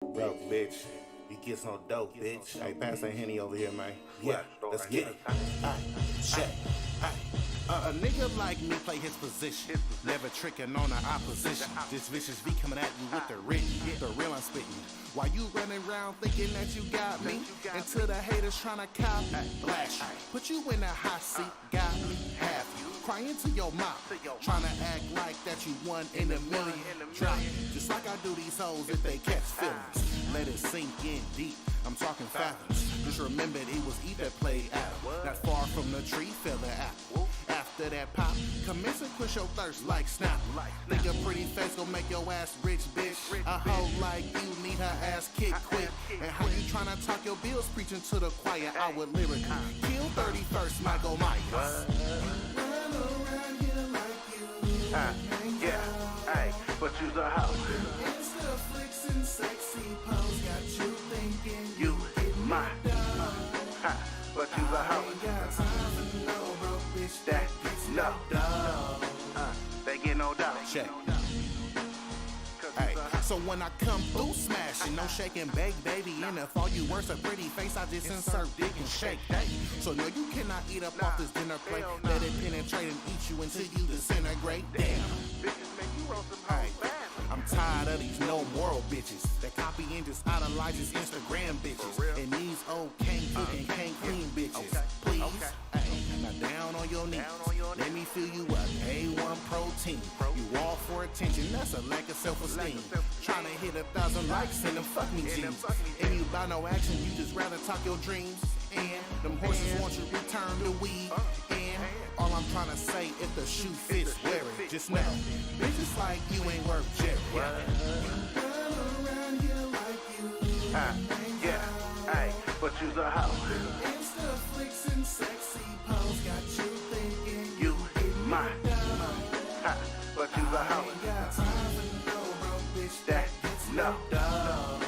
Broke bitch. He gets no dope, bitch. Hey, pass that Henny over here, man. Yeah, let's get it. Check. A nigga like me play his position, never tricking on the opposition. This vicious V coming at you with the written, the real I'm spitting. While you running around thinking that you got me, and to the haters trying to copy, blast you. Put you in a hot seat, got me, have you. Crying to your mouth, trying to act like that you won in a million. Drop, just like I do these hoes if they catch feelings. Let it sink in deep, I'm talking fathoms. Just remember it was Eve that played Adam. Not far from the tree fell the apple. After that pop, commence and quench your thirst like Snap. Think a pretty face gon' make your ass rich, bitch. A hoe like you need her ass kicked quick. And how you tryna talk your bills preaching to the choir? I would lyrically kill 31st Michael Myers. Run around here like you. Yeah, hey, but you's a hoe. Insta flicks and sexy pose got you thinking You my but you's a hoe. ain't got time for no broke bitch That gets no dog. they get no doubt. Check. Hey, so when I come through smashing, no shaking, bake, baby. And if all you worse a pretty face, I just insert dick and shake. Hey, so no, you cannot eat up off this dinner plate. Let it penetrate and eat you until you disintegrate. Damn. Hey, I'm tired of these no moral bitches that copy and just idolize these Instagram bitches. And these old can't cook and can't clean bitches. Please, hey, now down on your knees. Let me fill you up. A1 protein. You all for attention, that's a lack of self-esteem. Trying to hit 1,000 likes in them fuck me jeans. And you buy no action, you just rather talk your dreams. And them horses want you to return the weed. And all I'm trying to say, if the shoe fits, wear it. Just know, bitches like you ain't worth Jerry. Run around here like you. Yeah, hey, but you's a hoe. Insta flicks and sexy pose got you thinking You my but you's a hoe. ain't got time for no broke bitch That gets no dog.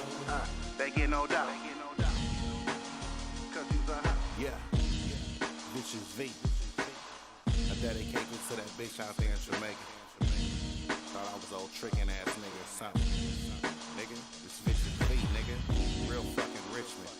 they get no doubt. Cause you's a hoe. Yeah, ViciousV. I dedicate this to that bitch out there in Jamaica. Thought I was old tricking ass nigga or something. Nigga, this ViciousV, nigga. Real fucking Richmond.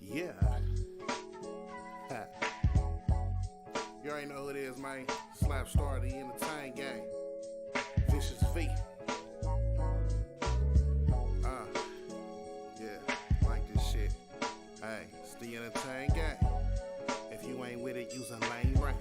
Yeah. You already know who it is, man. Slap star of the entertain gang. ViciousV. Yeah, like this shit. Hey, it's the entertain gang. If you ain't with it, use a lame brain.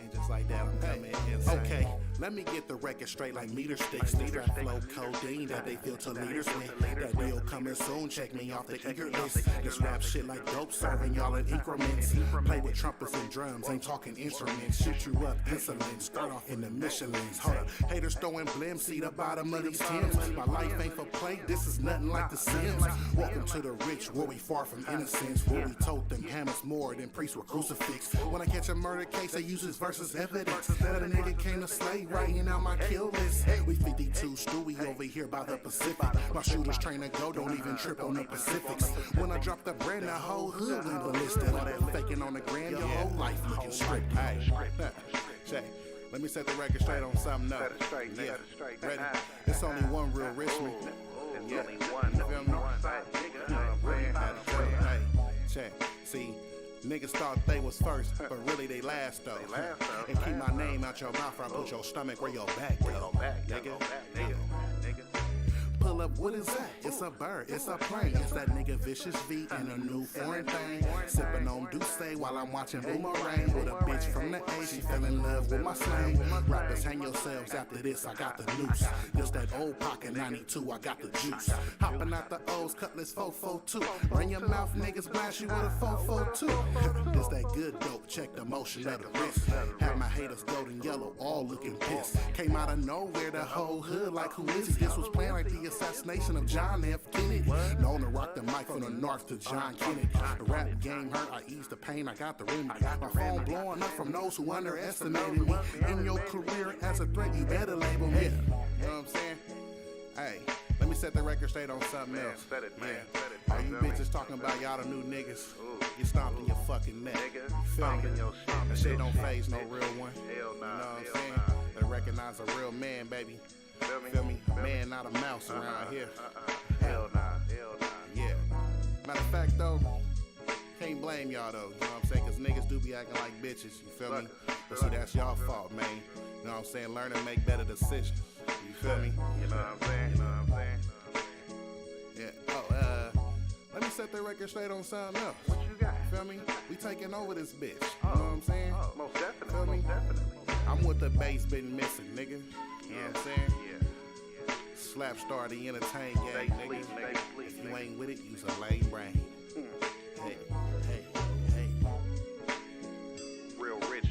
And just like that, I'm coming insane. Okay, let me get the record straight like meter sticks. This rap flow codeine that they feel to leaders with. That deal coming soon, check me off the eager list. This rap shit like dope, serving y'all in increments. Play with trumpets and drums, ain't talking instruments. Shoot you up, insolent, start off in the Michelins. Hold up, haters throwing blim, see the bottom of these Timbs. My life ain't for play, this is nothing like the Sims. Welcome to the rich, where we far from innocence. Where we told them hammers more than priests were crucifix. When I catch a murder case, they use his verse as evidence. That a nigga came to slay, writing out my kill list. We 52 Stewie over here by the Pacific. My shooters train to go, don't even trip on the Pacifics. When I drop the brand, the whole hood went ballistic. All that faking on the gram, your whole life looking scripted. Hey, check. Let me set the record straight on something else. Yeah, ready? It's only one real Richmond. Yeah, feel me? Hey, check. See, niggas thought they was first, but really they last though. And keep my name out your mouth, or I put your stomach where your back go. Nigga. Pull up, what is that? It's a bird, it's a plane. It's that nigga ViciousV and a new foreign thing. Sipping on Douce while I'm watching Boomerang. With a bitch from the A, she fell in love with my slang. Rappers, hang yourselves after this, I got the noose. Just that old pocket 92, I got the juice. Hopping out the O's, cutlass 442. Run your mouth, niggas blast you with a 442. This that good dope, check the motion of the wrist. Have my haters golden yellow, all looking pissed. Came out of nowhere, the whole hood like who is he? This was planned like the assassination assassination of John F. Kennedy. Known to rock the mic from the north to John Kennedy. The rap game hurt, I eased the pain, I got the remedy. My phone blowing up from those who underestimated me. In your career as a threat, you better label me. You know what I'm saying? Hey, let me set the record straight on something else. Set it, man. Yeah. Set it, All you bitches talking about y'all the new niggas, you stomped in your fucking neck. You feel me? That shit don't phase no real one. Hell nah. You know what I'm saying? They recognize a real man, baby. Feel me? A man, not a mouse around here. Hell nah. Yeah. Matter of fact, though, can't blame y'all, though. You know what I'm saying? Because niggas do be acting like bitches. You feel me? But see, that's y'all fault, man. You know what I'm saying? Learn to make better decisions. You feel me? You know what I'm saying? Yeah. Oh, let me set the record straight on something else. What you got? Feel me? We taking over this bitch. You know what I'm saying? Most definitely. Feel me? Most definitely. I'm with the bass been missing, nigga. You know what I'm saying? Yeah. Slap star the entertain game, nigga. If you ain't with it, use a lame brain. Hey. Real rich.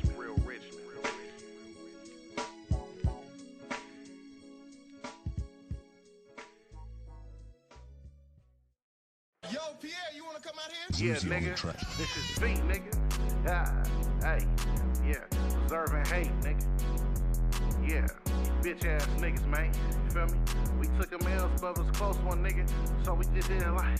Yo, Pierre, you wanna come out here? Yeah, nigga. This is V, nigga. Hey. Yeah. Observing hate, nigga. Yeah. Bitch ass niggas, man. You feel me? We took them L's, but it was a close one, nigga. So we just did it like.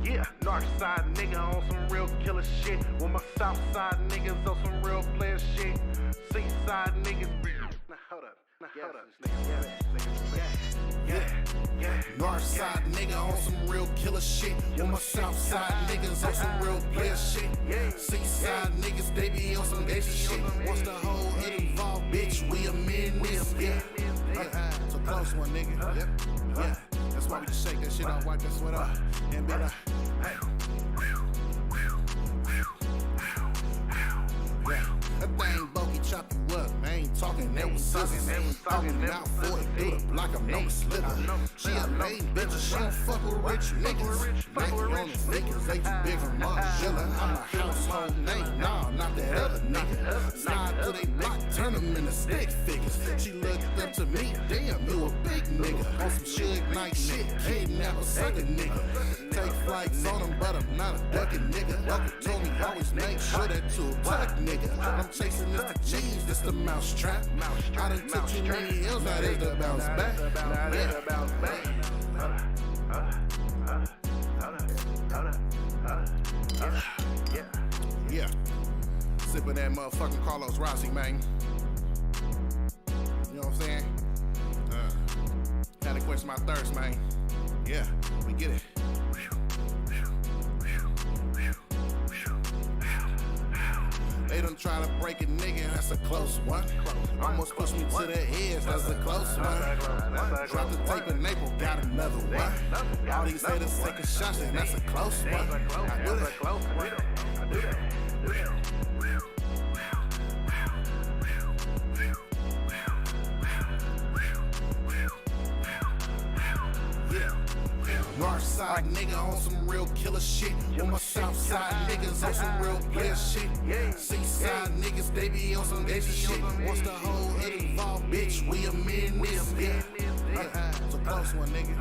Yeah, north side nigga on some real killer shit. With my south side niggas on some real player shit. Seaside side niggas. Now hold up. Yeah. North side nigga on some real killer shit. With my south side niggas on some real player shit. Seaside niggas, they be on some gangsta shit. Once the whole hood involved, bitch, we amend this. Yeah. It's a close one, nigga. Yeah. That's why we just shake that shit off, wipe that sweat off, and be like, hey. That thing bogey chop you up, man. Ain't talking, that was scissors. Talking out for it through the block, I'm no slither. She a main bitch, she don't fuck with rich niggas. Nike on the figures, they too big for Margiela. I'm a household name, nah, not that other nigga. Slide to they block, turn them into stick figures. She looked up to me, damn, you a big nigga. On some Suge Knight shit, kidnap a sucker nigga. Take flights on them, but I'm not a ducking nigga. Uncle told me always make sure that you a tuck nigga. I'm chasing this the cheese, this the mouse trap. I done took too many L's, now there's the bounce back. Yeah. Sipping that motherfucking Carlos Rossi, man. You know what I'm saying? Had to quench my thirst, man. Yeah, we get it. They done try to break a nigga, that's a close one. Almost pushed me to the edge, that's a close one. Dropped the tape in April, got another one. All these haters taking shots, and that's a close one. I do that. North side nigga on some real killer shit. With my south side niggas on some real player shit. Seaside niggas, they be on some gangsta shit. Once the whole hood involved, bitch, we amend this. Yeah. It's a close one, nigga.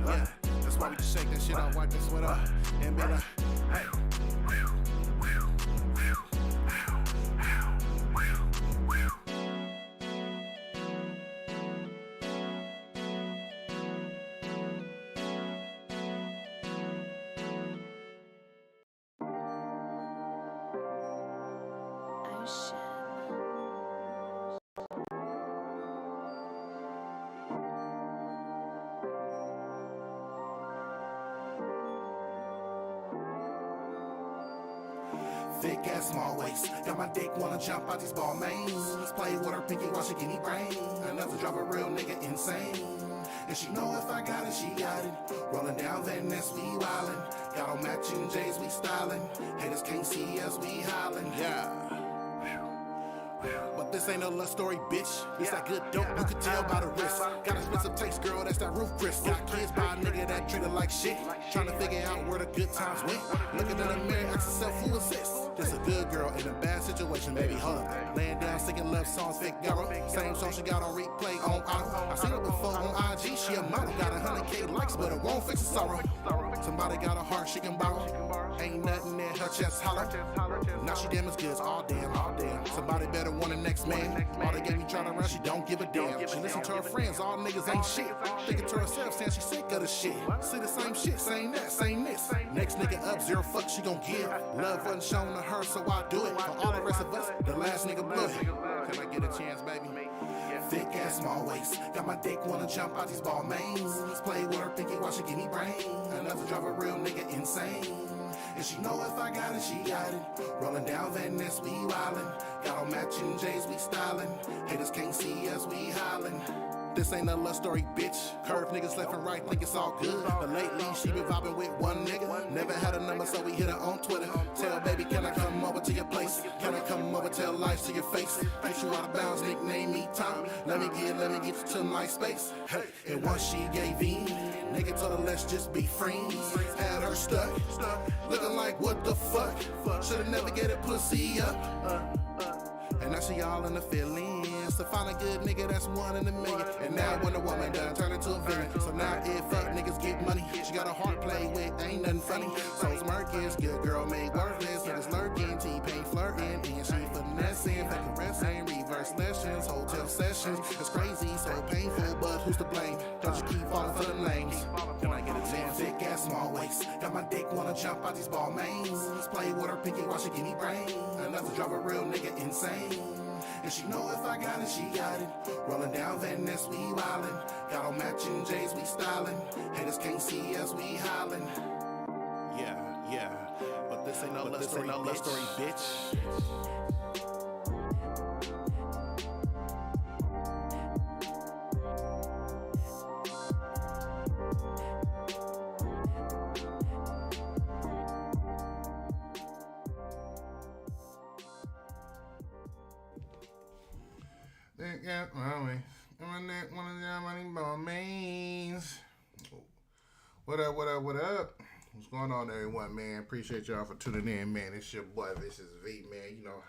Yeah. That's why we just shake that shit off, wipe that sweat off, and be like, hey. Thick ass small waist, got my dick wanna jump out these ball mains. Play with her pinky while she give me brain. Enough to drive a real nigga insane. And she know if I got it, she got it. Rolling down Van Ness, we wildin'. Got on matching J's, we stylin'. Haters can't see us, we hollin'. Yeah. But But this ain't no love story, bitch. It's that good dope, you can tell by the wrist. Got expensive taste, girl, that's that roof Chris. Got kids by a nigga that treat her like shit. Trying to figure out where the good times went. Looking in the mirror, ask yourself who assists. This a good girl in a bad situation, baby, hold up. Laying down, singing love songs, Figaro. Same song she got on replay on auto. I seen her before on IG, she a model. Got 100K likes, but it won't fix the sorrow. Somebody got a heart she can borrow. Ain't nothing in her chest hollow. Now she damaged goods, all damn, all damn. Somebody better want the next man. All the game you tryna run, she don't give a damn. She listen to her friends, all niggas ain't shit. Thinking to herself, saying she sick of the shit. See the same shit, same that, same this. Next nigga up, zero fuck she gon' give. Love wasn't shown to her, so I do it. For all the rest of us, the last nigga blew it. Can I get a chance, baby? Thick ass, small waist. Got my dick, wanna jump out these ball mains. Play with her, thinking why she give me brain. Enough to drive a real nigga insane. And she know if I got it, she got it. Rolling down Van Ness, we wildin'. Got on matching J's, we stylin'. Haters can't see us, we hollin'. This ain't a love story, bitch. Curve niggas left and right, think it's all good. But lately, she been vibing with one nigga. Never had a number, so we hit her on Twitter. Tell baby, can I come over to your place? Can I come over, tell lies to your face? Push you out of bounds, nickname me Tom. Let me get you to my space. Hey, and once she gave in, nigga told her let's just be friends. Had her stuck, looking like what the fuck? Should've never get it pussy up. And now she all in the feelings. To find a good nigga that's one in a million. And now when the woman done turn into a villain. So now if fuck niggas get money, she got a heart play with, ain't nothing funny. So's murkers, good girl made worthless. Niggas lurking, T-Pain flirting. And she finessing, back caressing, reverse lessons, hotel sessions. It's crazy, so painful, but who's to blame? Don't you keep falling for them names? Can I get a chance? Thick ass, small waist. Got my dick, wanna jump out these ball mains. Play with her pinky while she give me brain. Enough to drive a real nigga insane. And she know if I got it, she got it. Rolling down Van Ness, we wildin'. Got on matching J's, we stylin'. Haters can't see us, we hollin'. Yeah, but this ain't no love story, bitch. What up? What's going on, everyone, man? Appreciate y'all for tuning in, man. It's your boy, ViciousV, man. You know,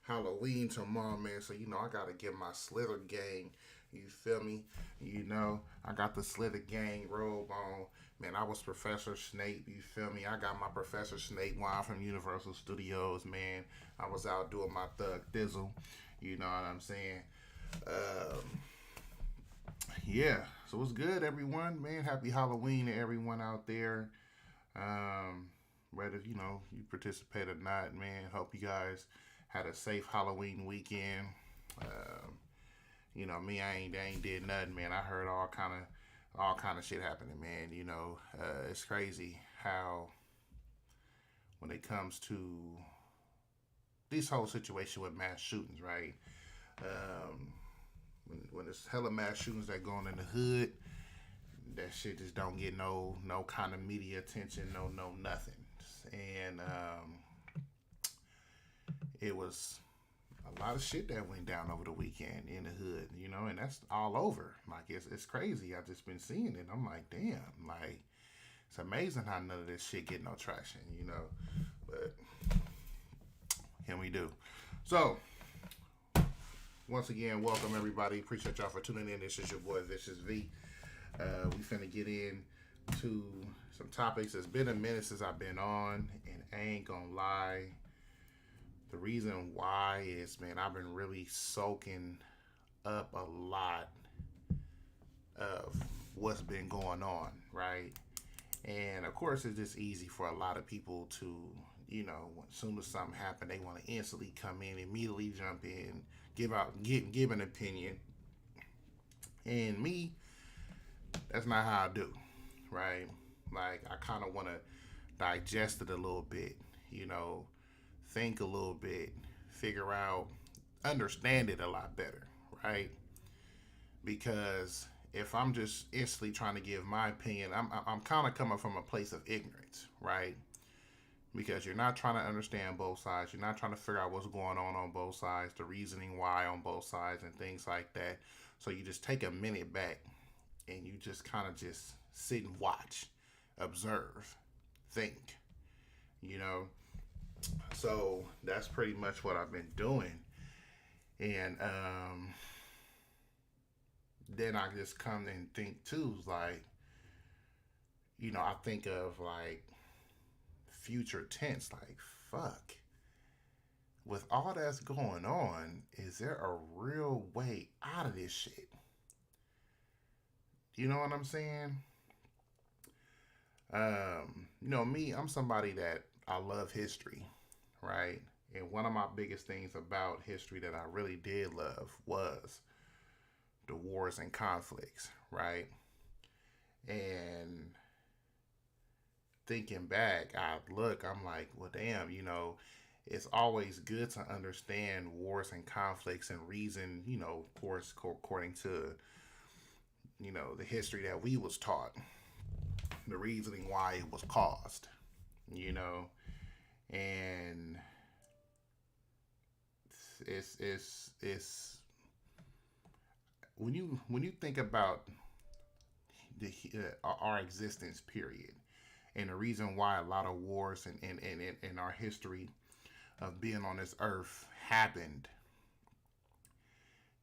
Halloween tomorrow, man. So, you know, I got to get my Slither gang. You feel me? You know, I got the Slither gang robe on. Man, I was Professor Snape. You feel me? I got my Professor Snape wine from Universal Studios, man. I was out doing my thug thizzle. You know what I'm saying? Yeah, so what's good, everyone, man? Happy Halloween to everyone out there. Whether, you know, you participate or not, man, hope you guys had a safe Halloween weekend. You know, me, I ain't did nothing, man. I heard all kind of shit happening, man. You know, it's crazy how when it comes to this whole situation with mass shootings, right? When there's hella mass shootings that going in the hood, that shit just don't get no kind of media attention, no nothing. And it was a lot of shit that went down over the weekend in the hood, you know, and that's all over. Like, it's crazy. I've just been seeing it. I'm like, damn, like, it's amazing how none of this shit get no traction, you know. But can we do? So, once again, welcome everybody. Appreciate y'all for tuning in. This is your boy ViciousV. We finna get into some topics. It's been a minute since I've been on, and I ain't gonna lie. The reason why is, man, I've been really soaking up a lot of what's been going on, right? And of course, it's just easy for a lot of people to, you know, as soon as something happens, they want to instantly come in, immediately jump in, give an opinion. And me, that's not how I do, right? Like, I kind of want to digest it a little bit, you know, think a little bit, figure out, understand it a lot better, right? Because if I'm just instantly trying to give my opinion, I'm kind of coming from a place of ignorance, right? because you're not trying to understand both sides. You're not trying to figure out what's going on both sides, the reasoning why on both sides, and things like that. So you just take a minute back and you just kind of just sit and watch, observe, think, you know. So that's pretty much what I've been doing. And then I just come and think too, like, you know, I think of like future tense, like, fuck. With all that's going on, is there a real way out of this shit? You know what I'm saying? You know, me, I'm somebody that I love history, right? And one of my biggest things about history that I really did love was the wars and conflicts, right? And thinking back, I'm like, well, damn, you know, it's always good to understand wars and conflicts and reason, you know, of course, according to, you know, the history that we was taught, the reasoning why it was caused, you know, and it's when you think about the our existence period and the reason why a lot of wars in our history of being on this earth happened,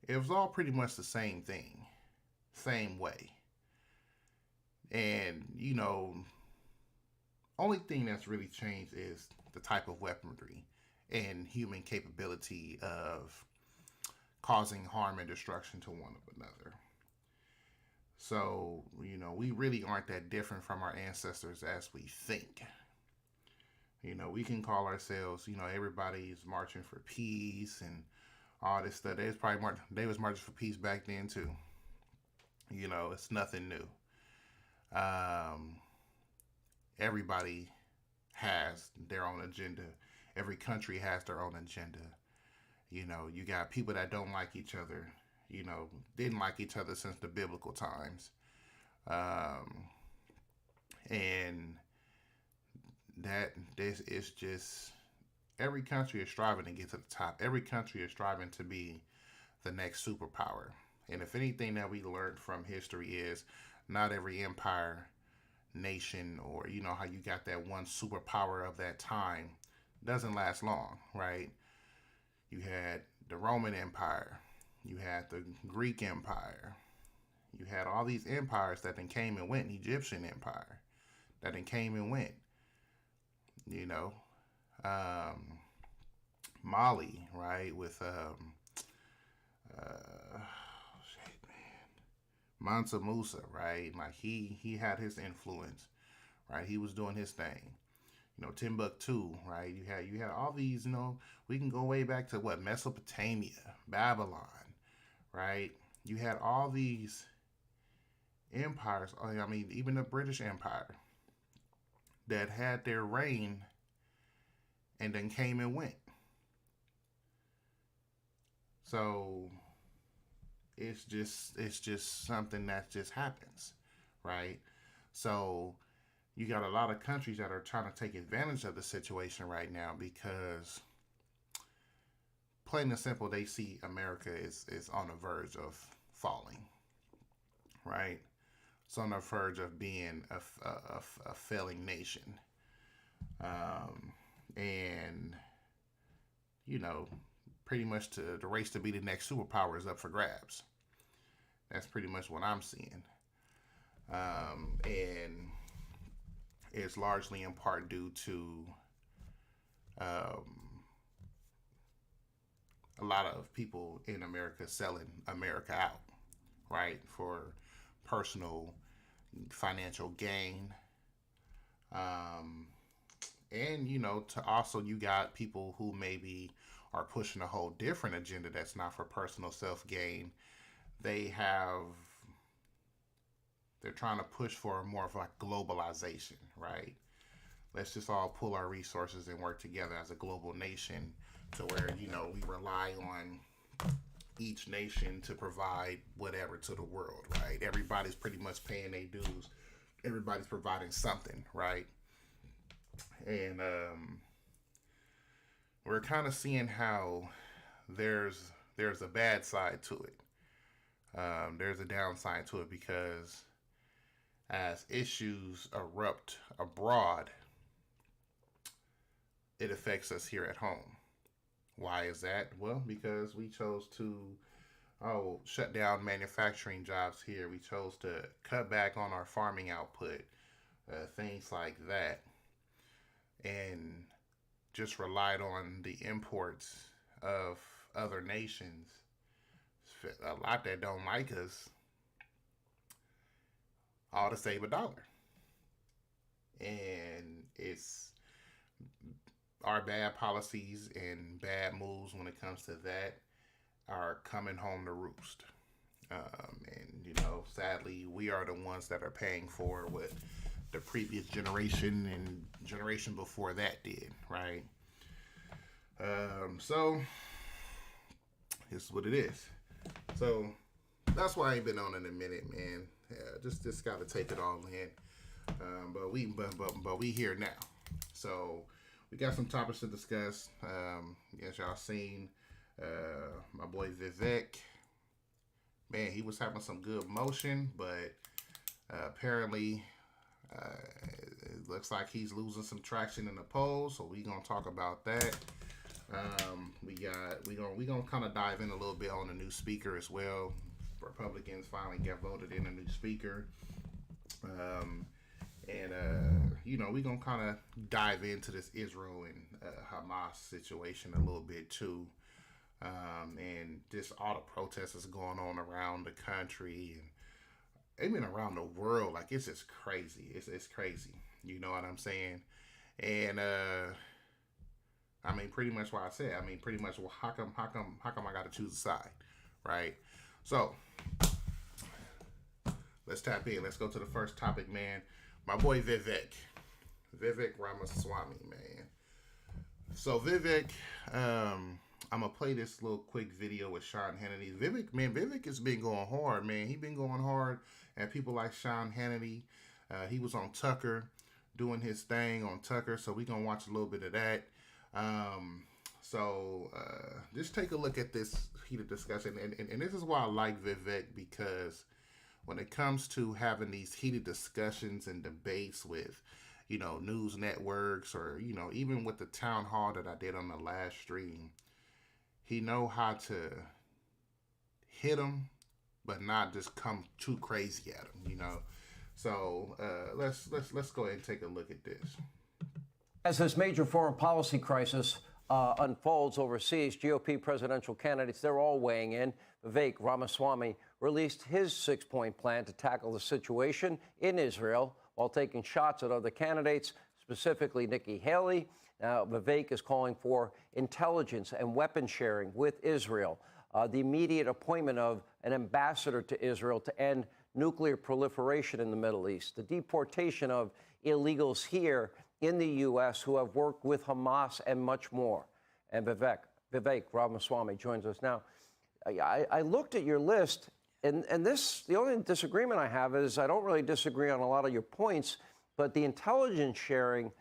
it was all pretty much the same thing, same way. And, you know, only thing that's really changed is the type of weaponry and human capability of causing harm and destruction to one another. So, you know, we really aren't that different from our ancestors as we think. You know, we can call ourselves, you know, everybody's marching for peace and all this stuff. They was marching for peace back then too. You know, it's nothing new. Everybody has their own agenda. Every country has their own agenda. You know, you got people that don't like each other. You know, didn't like each other since the biblical times. And this is just, every country is striving to get to the top. Every country is striving to be the next superpower. And if anything that we learned from history is not every empire, nation, or, you know, how you got that one superpower of that time doesn't last long, right? You had the Roman Empire, you had the Greek Empire, you had all these empires that then came and went, Egyptian Empire that then came and went, you know, Mali, right, with Mansa Musa, right? Like he had his influence, right? He was doing his thing. You know, Timbuktu, right? You had all these, you know, we can go way back to what, Mesopotamia, Babylon, right? You had all these empires, I mean, even the British Empire that had their reign and then came and went. So it's just something that just happens, right? So you got a lot of countries that are trying to take advantage of the situation right now because, plain and simple, they see America is on the verge of falling, right? It's on the verge of being a failing nation. And, you know, pretty much the race to be the next superpower is up for grabs. That's pretty much what I'm seeing. And it's largely in part due to a lot of people in America selling America out, right, for personal financial gain. And, you know, to also, you got people who maybe are pushing a whole different agenda that's not for personal self-gain. They're trying to push for more of like globalization, right? Let's just all pull our resources and work together as a global nation to where, you know, we rely on each nation to provide whatever to the world, right? Everybody's pretty much paying their dues. Everybody's providing something, right? And we're kind of seeing how there's a bad side to it. There's a downside to it because as issues erupt abroad, it affects us here at home. Why is that? Well, because we chose to shut down manufacturing jobs here. We chose to cut back on our farming output, things like that, and just relied on the imports of other nations. A lot that don't like us, all to save $1. And it's our bad policies and bad moves when it comes to that are coming home to roost. And, you know, sadly, we are the ones that are paying for what the previous generation and generation before that did, right? So, this is what it is. So, that's why I ain't been on in a minute, man. Yeah, just got to take it all in. But we here now. So, we got some topics to discuss. As y'all seen, my boy Vivek, man, he was having some good motion, but apparently it looks like he's losing some traction in the polls. So we gonna talk about that. We gonna kind of dive in a little bit on the new speaker as well. Republicans finally got voted in a new speaker. You know, we're going to kind of dive into this Israel and Hamas situation a little bit too. And just all the protests that's going on around the country and even around the world. Like, it's just crazy. It's crazy. You know what I'm saying? And, I mean, pretty much what I said. I mean, pretty much, well, how come I got to choose a side, right? So, let's tap in. Let's go to the first topic, man. My boy Vivek Ramaswamy, man. So Vivek, I'm gonna play this little quick video with Sean Hannity. Vivek has been going hard, man. He been going hard at people like Sean Hannity. He was on Tucker doing his thing on Tucker, so we gonna watch a little bit of that. Just take a look at this heated discussion, and this is why I like Vivek, because when it comes to having these heated discussions and debates with, you know, news networks or, you know, even with the town hall that I did on the last stream, he know how to hit them, but not just come too crazy at them, you know. So let's go ahead and take a look at this. As this major foreign policy crisis unfolds overseas, GOP presidential candidates, they're all weighing in. Vivek Ramaswamy released his 6-point plan to tackle the situation in Israel while taking shots at other candidates, specifically Nikki Haley. Now, Vivek is calling for intelligence and weapon sharing with Israel, the immediate appointment of an ambassador to Israel to end nuclear proliferation in the Middle East, the deportation of illegals here in the U.S. who have worked with Hamas, and much more. And Vivek Ramaswamy joins us now. I looked at your list, and the only disagreement I have is I don't really disagree on a lot of your points, but the intelligence sharing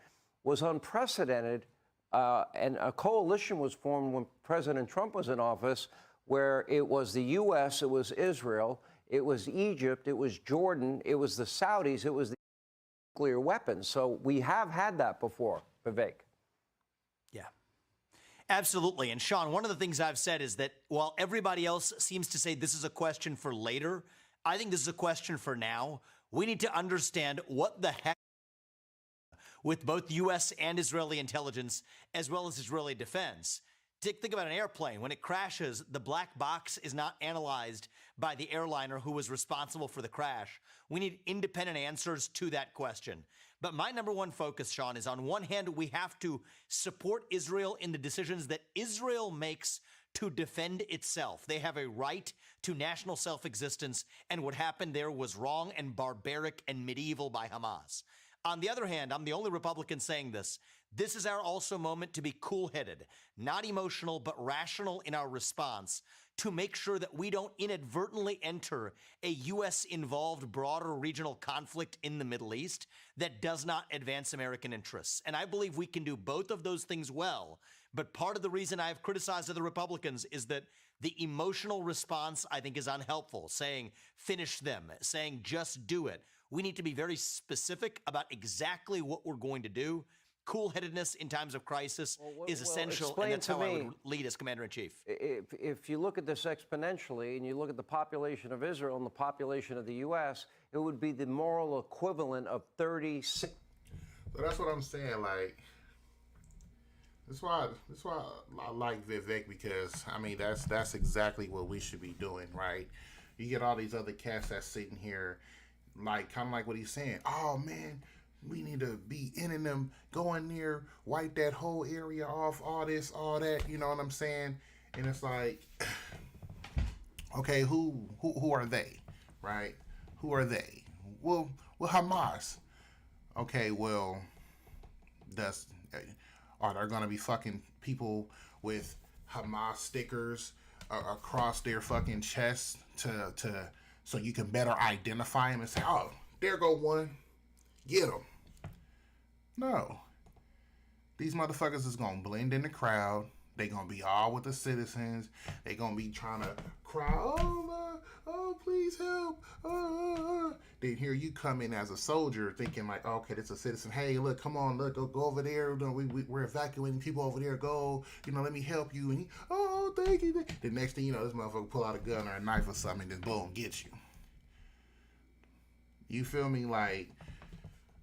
was unprecedented, and a coalition was formed when President Trump was in office, where it was the U.S., it was Israel, it was Egypt, it was Jordan, it was the Saudis, it was the nuclear weapons. So we have had that before, Vivek. Yeah, absolutely. And Sean, one of the things I've said is that while everybody else seems to say this is a question for later, I think this is a question for now. We need to understand what the heck with both U.S. and Israeli intelligence, as well as Israeli defense. Think about an airplane. When it crashes, the black box is not analyzed by the airliner who was responsible for the crash. We need independent answers to that question. But my number one focus, Sean, is on one hand, we have to support Israel in the decisions that Israel makes to defend itself. They have a right to national self-existence, and what happened there was wrong and barbaric and medieval by Hamas. On the other hand, I'm the only Republican saying this. This is our also moment to be cool-headed, not emotional, but rational in our response to make sure that we don't inadvertently enter a U.S.-involved broader regional conflict in the Middle East that does not advance American interests. And I believe we can do both of those things well. But part of the reason I've criticized the Republicans is that the emotional response, I think, is unhelpful, saying finish them, saying just do it. We need to be very specific about exactly what we're going to do. Cool-headedness in times of crisis is essential, and that's how I would lead as Commander-in-Chief. If you look at this exponentially and you look at the population of Israel and the population of the U.S., it would be the moral equivalent of 36. So that's what I'm saying. Like, that's why I like Vivek, because I mean that's exactly what we should be doing, right? You get all these other cats that's sitting here, like kind of like what he's saying. Oh man, we need to be in them, go in there, wipe that whole area off, all this, all that. You know what I'm saying? And it's like, okay, who are they, right? Who are they? Well, Hamas. Okay, well, are there gonna be fucking people with Hamas stickers across their fucking chests to so you can better identify them and say, oh, there go one, get them? No, these motherfuckers is gonna blend in the crowd. They gonna be all with the citizens. They gonna be trying to cry, oh, please help. Then here you come in as a soldier thinking like, okay, this is a citizen. Hey, look, come on, look, go over there. We're evacuating people over there. Go, let me help you. And oh, thank you. The next thing you know, this motherfucker pull out a gun or a knife or something, and then boom, get you. You feel me? Like,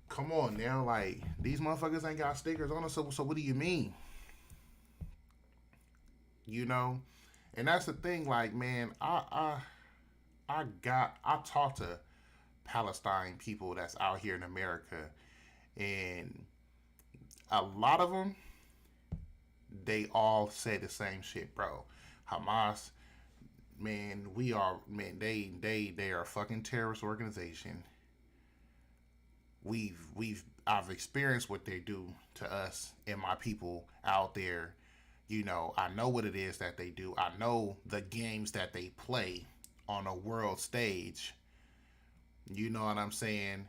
come on now, like, these motherfuckers ain't got stickers on us, so what do you mean? And that's the thing, like, man, I talk to Palestine people that's out here in America, and a lot of them, they all say the same shit, bro. Hamas, man, they are a fucking terrorist organization. I've experienced what they do to us and my people out there. I know what it is that they do. I know the games that they play on a world stage. You know what I'm saying?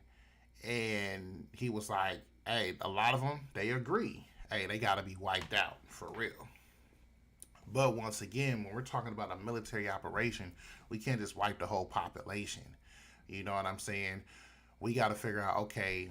And he was like, hey, a lot of them, they agree. Hey, they got to be wiped out, for real. But once again, when we're talking about a military operation, we can't just wipe the whole population. You know what I'm saying? We got to figure out, okay,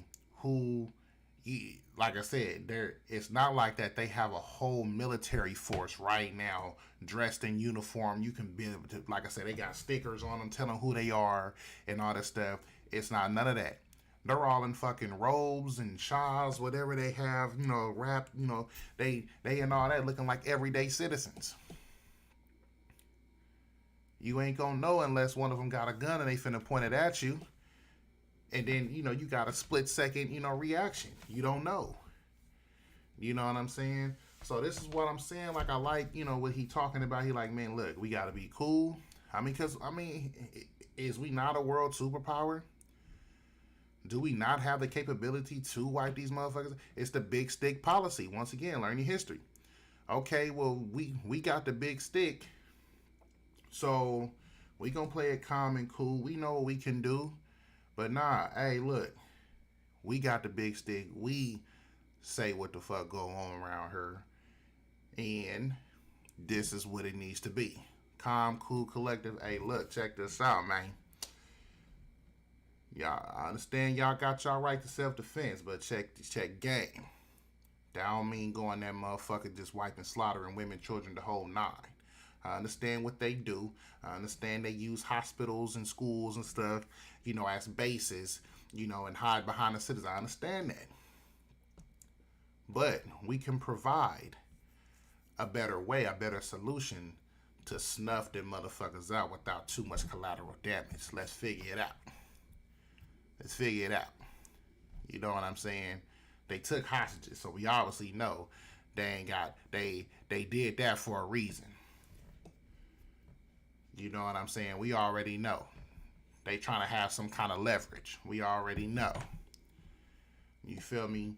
like I said, it's not like that they have a whole military force right now dressed in uniform. You can be able to, like I said, they got stickers on them telling who they are and all that stuff. It's not none of that. They're all in fucking robes and shawls, whatever they have, wrapped, they and all that, looking like everyday citizens. You ain't gonna know unless one of them got a gun and they finna point it at you. And then, you got a split second, reaction. You don't know. You know what I'm saying? So this is what I'm saying. Like, I like, what he talking about. He like, man, look, we got to be cool. Is we not a world superpower? Do we not have the capability to wipe these motherfuckers? It's the big stick policy. Once again, learn your history. Okay, well, we got the big stick. So we going to play it calm and cool. We know what we can do. But nah, hey, look, we got the big stick. We say what the fuck go on around here. And this is what it needs to be. Calm, cool, collective. Hey, look, check this out, man. Y'all, I understand y'all got y'all right to self-defense, but check game. That don't mean going that motherfucker just wiping, slaughtering women, children, the whole nine. I understand what they do. I understand they use hospitals and schools and stuff, as bases, and hide behind the citizens. I understand that. But we can provide a better way, a better solution to snuff them motherfuckers out without too much collateral damage. Let's figure it out. You know what I'm saying? They took hostages, so we obviously know they did that for a reason. You know what I'm saying? We already know. They trying to have some kind of leverage. We already know. You feel me?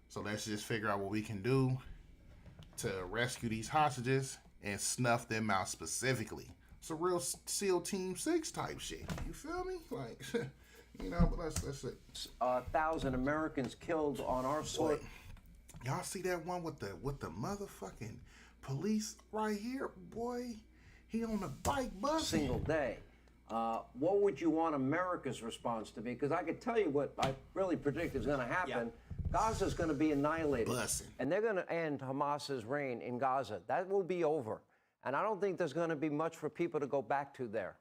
So let's just figure out what we can do to rescue these hostages and snuff them out specifically. It's a real SEAL Team 6 type shit. You feel me? Like, you know, but let's 1,000 Americans killed on our soil. Y'all see that one with the motherfucking police right here? Boy, he on the bike bus. Single day. What would you want America's response to be? Because I could tell you what I really predict is going to happen. Yeah. Gaza's going to be annihilated. Bussin'. And they're going to end Hamas's reign in Gaza. That will be over. And I don't think there's going to be much for people to go back to there.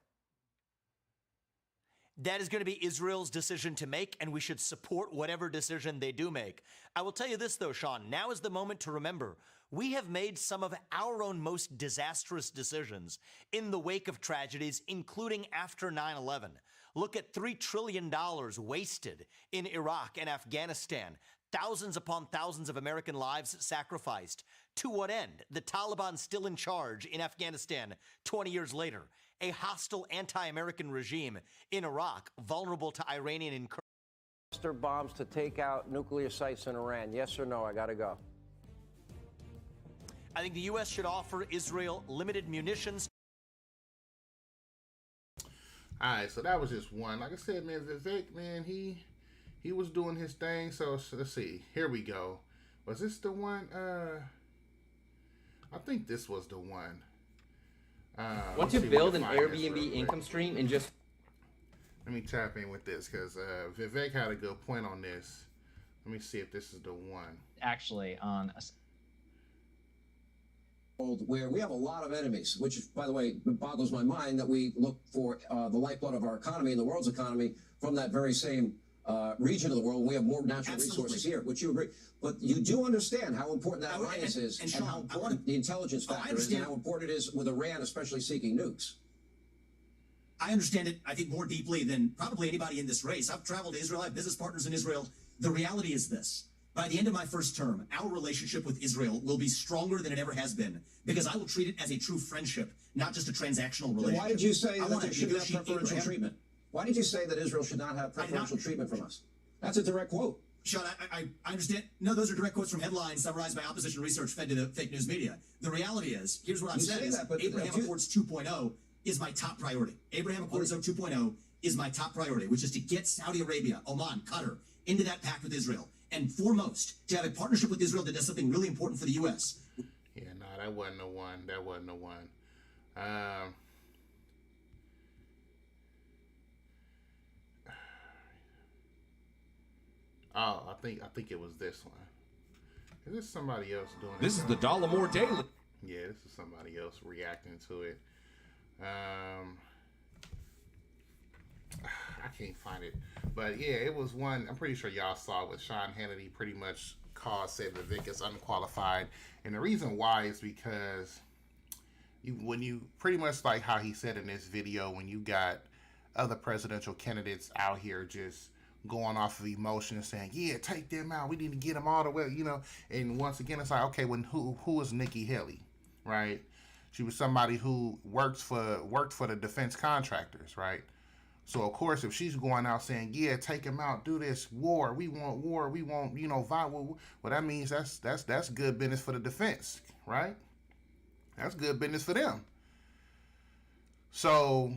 That is going to be Israel's decision to make, and we should support whatever decision they do make. I will tell you this, though, Sean. Now is the moment to remember we have made some of our own most disastrous decisions in the wake of tragedies, including after 9/11. Look at $3 trillion wasted in Iraq and Afghanistan. Thousands upon thousands of American lives sacrificed. To what end? The Taliban still in charge in Afghanistan 20 years later. A hostile anti-American regime in Iraq, vulnerable to Iranian incursions. Cluster bombs to take out nuclear sites in Iran. Yes or no? I got to go. I think the U.S. should offer Israel limited munitions. All right, so that was just one. Like I said, man, Vivek, man, he was doing his thing. So let's see. Here we go. Was this the one? I think this was the one. Once you build an Airbnb income stream and just... Let me tap in with this because Vivek had a good point on this. Let me see if this is the one. Actually, on a... where we have a lot of enemies, which, by the way, boggles my mind that we look for the lifeblood of our economy and the world's economy from that very same region of the world. We have more natural resources here, which you agree. But you do understand how important that alliance is and how important the intelligence factor is and how important it is with Iran, especially seeking nukes. I understand it, I think, more deeply than probably anybody in this race. I've traveled to Israel. I have business partners in Israel. The reality is this. By the end of my first term, our relationship with Israel will be stronger than it ever has been because I will treat it as a true friendship, not just a transactional relationship. Why did you say that they should have preferential treatment? Why did you say that Israel should not have preferential treatment from us? That's a direct quote. Sean, I understand. No, those are direct quotes from headlines summarized by opposition research fed to the fake news media. The reality is, here's what I'm saying: Abraham Accords 2.0 is my top priority. Abraham Accords 2.0 is my top priority, which is to get Saudi Arabia, Oman, Qatar into that pact with Israel. And foremost, to have a partnership with Israel that does something really important for the U.S. Yeah, no, that wasn't the one. That wasn't the one. Oh, I think it was this one. Is this somebody else doing it? This is the Dollamore Daily. Yeah, this is somebody else reacting to it. I can't find it. But yeah, it was one. I'm pretty sure y'all saw what Sean Hannity pretty much said Vivek is unqualified. And the reason why is because when you pretty much like how he said in this video, when you got other presidential candidates out here just going off of emotion and saying, yeah, take them out. We need to get them all the way, you know. And once again, it's like, okay, who is Nikki Haley, right? She was somebody who worked for the defense contractors, right? So of course, if she's going out saying, yeah, take them out, do this, war, we want, you know, violence, well, that means that's good business for the defense, right? That's good business for them. So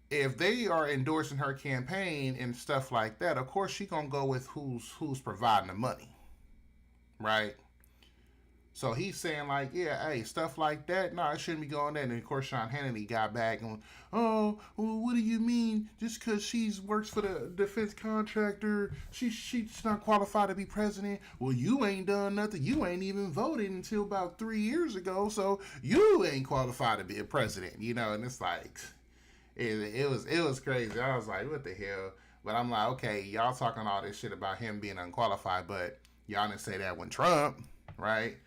if they are endorsing her campaign and stuff like that, of course she gonna go with who's providing the money, right? So he's saying like, yeah, hey, stuff like that, no, it shouldn't be going there. And of course Sean Hannity got back and, oh, well, what do you mean? Just because she works for the defense contractor, she's not qualified to be president? Well, you ain't done nothing. You ain't even voted until about 3 years ago, so you ain't qualified to be a president, you know? And it's like, it was crazy. I was like, what the hell? But I'm like, okay, y'all talking all this shit about him being unqualified, but y'all didn't say that when Trump, right?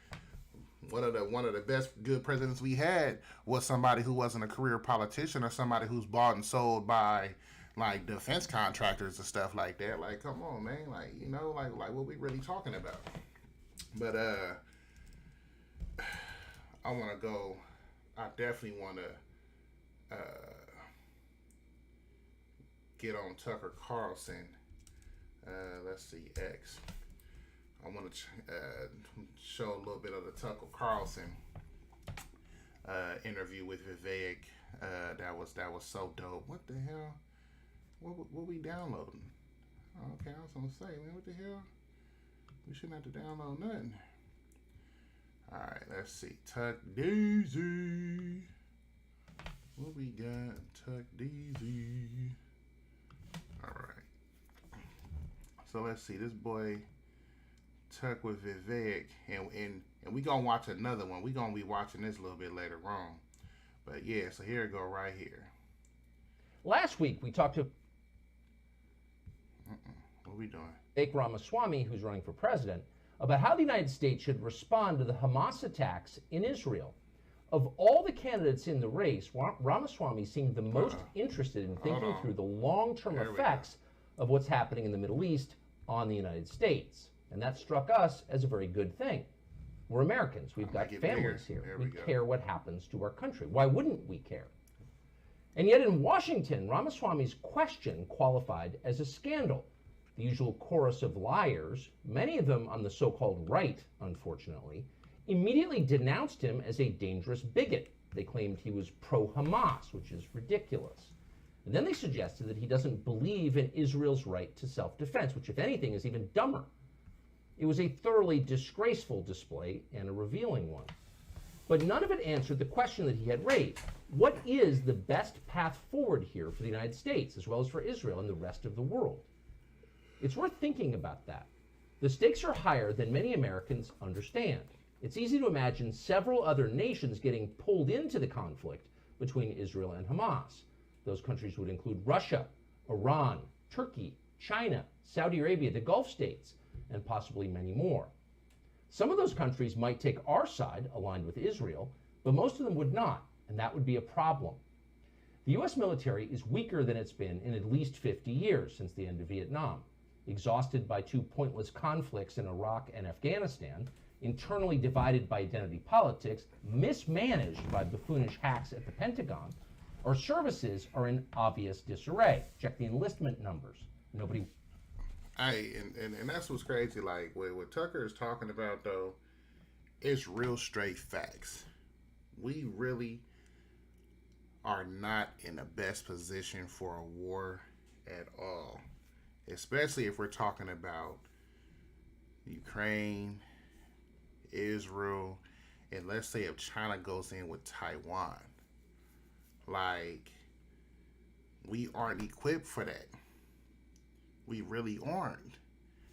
One of the best good presidents we had was somebody who wasn't a career politician or somebody who's bought and sold by like defense contractors and stuff like that. Like, come on, man. Like, you know, like what we really talking about. But I want to go. I definitely want to get on Tucker Carlson let's see, X. I want to show a little bit of the Tucker Carlson interview with Vivek. That was so dope. What the hell? What we downloading? Okay, I was gonna say, man, what the hell? We shouldn't have to download nothing. All right, let's see. Tuck Daisy. What we got? Tuck Daisy. All right. So let's see. This boy Tuck with Vivek, and we gonna watch another one. We gonna be watching this a little bit later on. But yeah, so here it go right here. Last week we talked to What we doing? Vivek Ramaswamy, who's running for president, about how the United States should respond to the Hamas attacks in Israel. Of all the candidates in the race, Ramaswamy seemed the most interested in thinking through the long-term effects of what's happening in the Middle East on the United States. And that struck us as a very good thing. We're Americans. We've got families here. We care what happens to our country. Why wouldn't we care? And yet in Washington, Ramaswamy's question qualified as a scandal. The usual chorus of liars, many of them on the so-called right, unfortunately, immediately denounced him as a dangerous bigot. They claimed he was pro-Hamas, which is ridiculous. And then they suggested that he doesn't believe in Israel's right to self-defense, which, if anything, is even dumber. It was a thoroughly disgraceful display and a revealing one. But none of it answered the question that he had raised. What is the best path forward here for the United States, as well as for Israel and the rest of the world? It's worth thinking about that. The stakes are higher than many Americans understand. It's easy to imagine several other nations getting pulled into the conflict between Israel and Hamas. Those countries would include Russia, Iran, Turkey, China, Saudi Arabia, the Gulf states, and possibly many more. Some of those countries might take our side, aligned with Israel, but most of them would not, and that would be a problem. The U.S. military is weaker than it's been in at least 50 years since the end of Vietnam. Exhausted by two pointless conflicts in Iraq and Afghanistan, internally divided by identity politics, mismanaged by buffoonish hacks at the Pentagon, our services are in obvious disarray. Check the enlistment numbers. Nobody. And that's what's crazy. Like what Tucker is talking about, though, it's real straight facts. We really are not in the best position for a war at all, especially if we're talking about Ukraine, Israel, and let's say if China goes in with Taiwan. Like, we aren't equipped for that. We really aren't.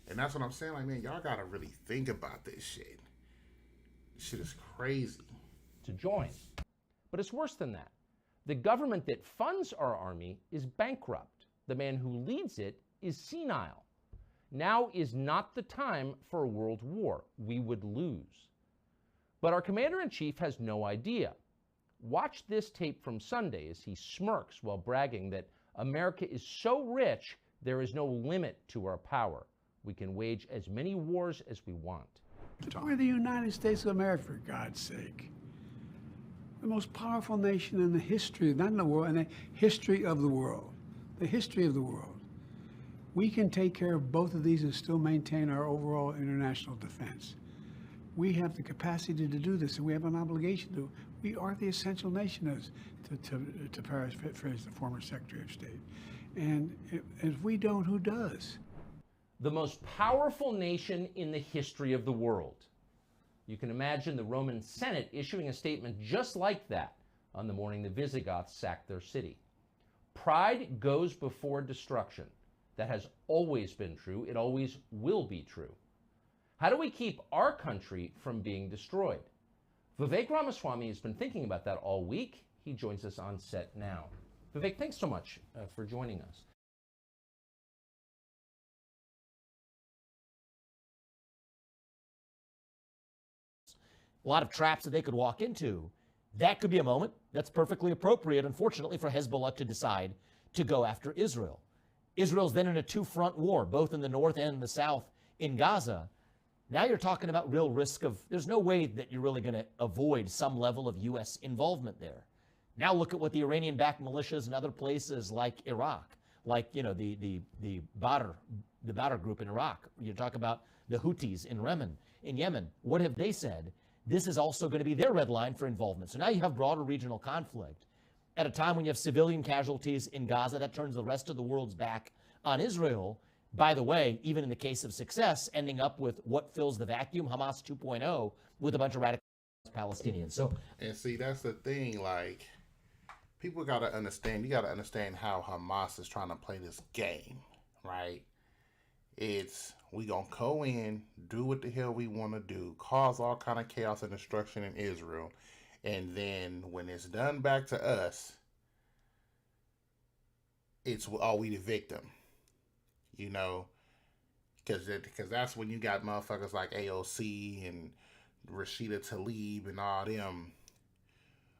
And that's what I'm saying. Like, man, y'all gotta really think about this shit. This shit is crazy. To join. But it's worse than that. The government that funds our army is bankrupt. The man who leads it is senile. Now is not the time for a world war. We would lose. But our commander-in-chief has no idea. Watch this tape from Sunday as he smirks while bragging that America is so rich there is no limit to our power. We can wage as many wars as we want. We're the United States of America, for God's sake. The most powerful nation in the history, not in the world, in the history of the world. The history of the world. We can take care of both of these and still maintain our overall international defense. We have the capacity to do this, and we have an obligation to. We are the essential nation, as to paraphrase the former Secretary of State. And if we don't, who does? The most powerful nation in the history of the world. You can imagine the Roman Senate issuing a statement just like that on the morning the Visigoths sacked their city. Pride goes before destruction. That has always been true. It always will be true. How do we keep our country from being destroyed? Vivek Ramaswamy has been thinking about that all week. He joins us on set now. Vivek, thanks so much for joining us. A lot of traps that they could walk into. That could be a moment that's perfectly appropriate, unfortunately, for Hezbollah to decide to go after Israel. Israel's then in a two-front war, both in the north and the south in Gaza. Now you're talking about real risk of, there's no way that you're really going to avoid some level of U.S. involvement there. Now look at what the Iranian-backed militias in other places like Iraq, like the Badr group in Iraq. You talk about the Houthis in Yemen. What have they said? This is also going to be their red line for involvement. So now you have broader regional conflict at a time when you have civilian casualties in Gaza. That turns the rest of the world's back on Israel. By the way, even in the case of success, ending up with what fills the vacuum, Hamas 2.0, with a bunch of radical Palestinians. So, and see, that's the thing. Like, people got to understand. You got to understand how Hamas is trying to play this game, right? It's we gonna go in, do what the hell we want to do, cause all kind of chaos and destruction in Israel, and then when it's done back to us, it's we the victim, you know, because that's when you got motherfuckers like AOC and Rashida Tlaib and all them.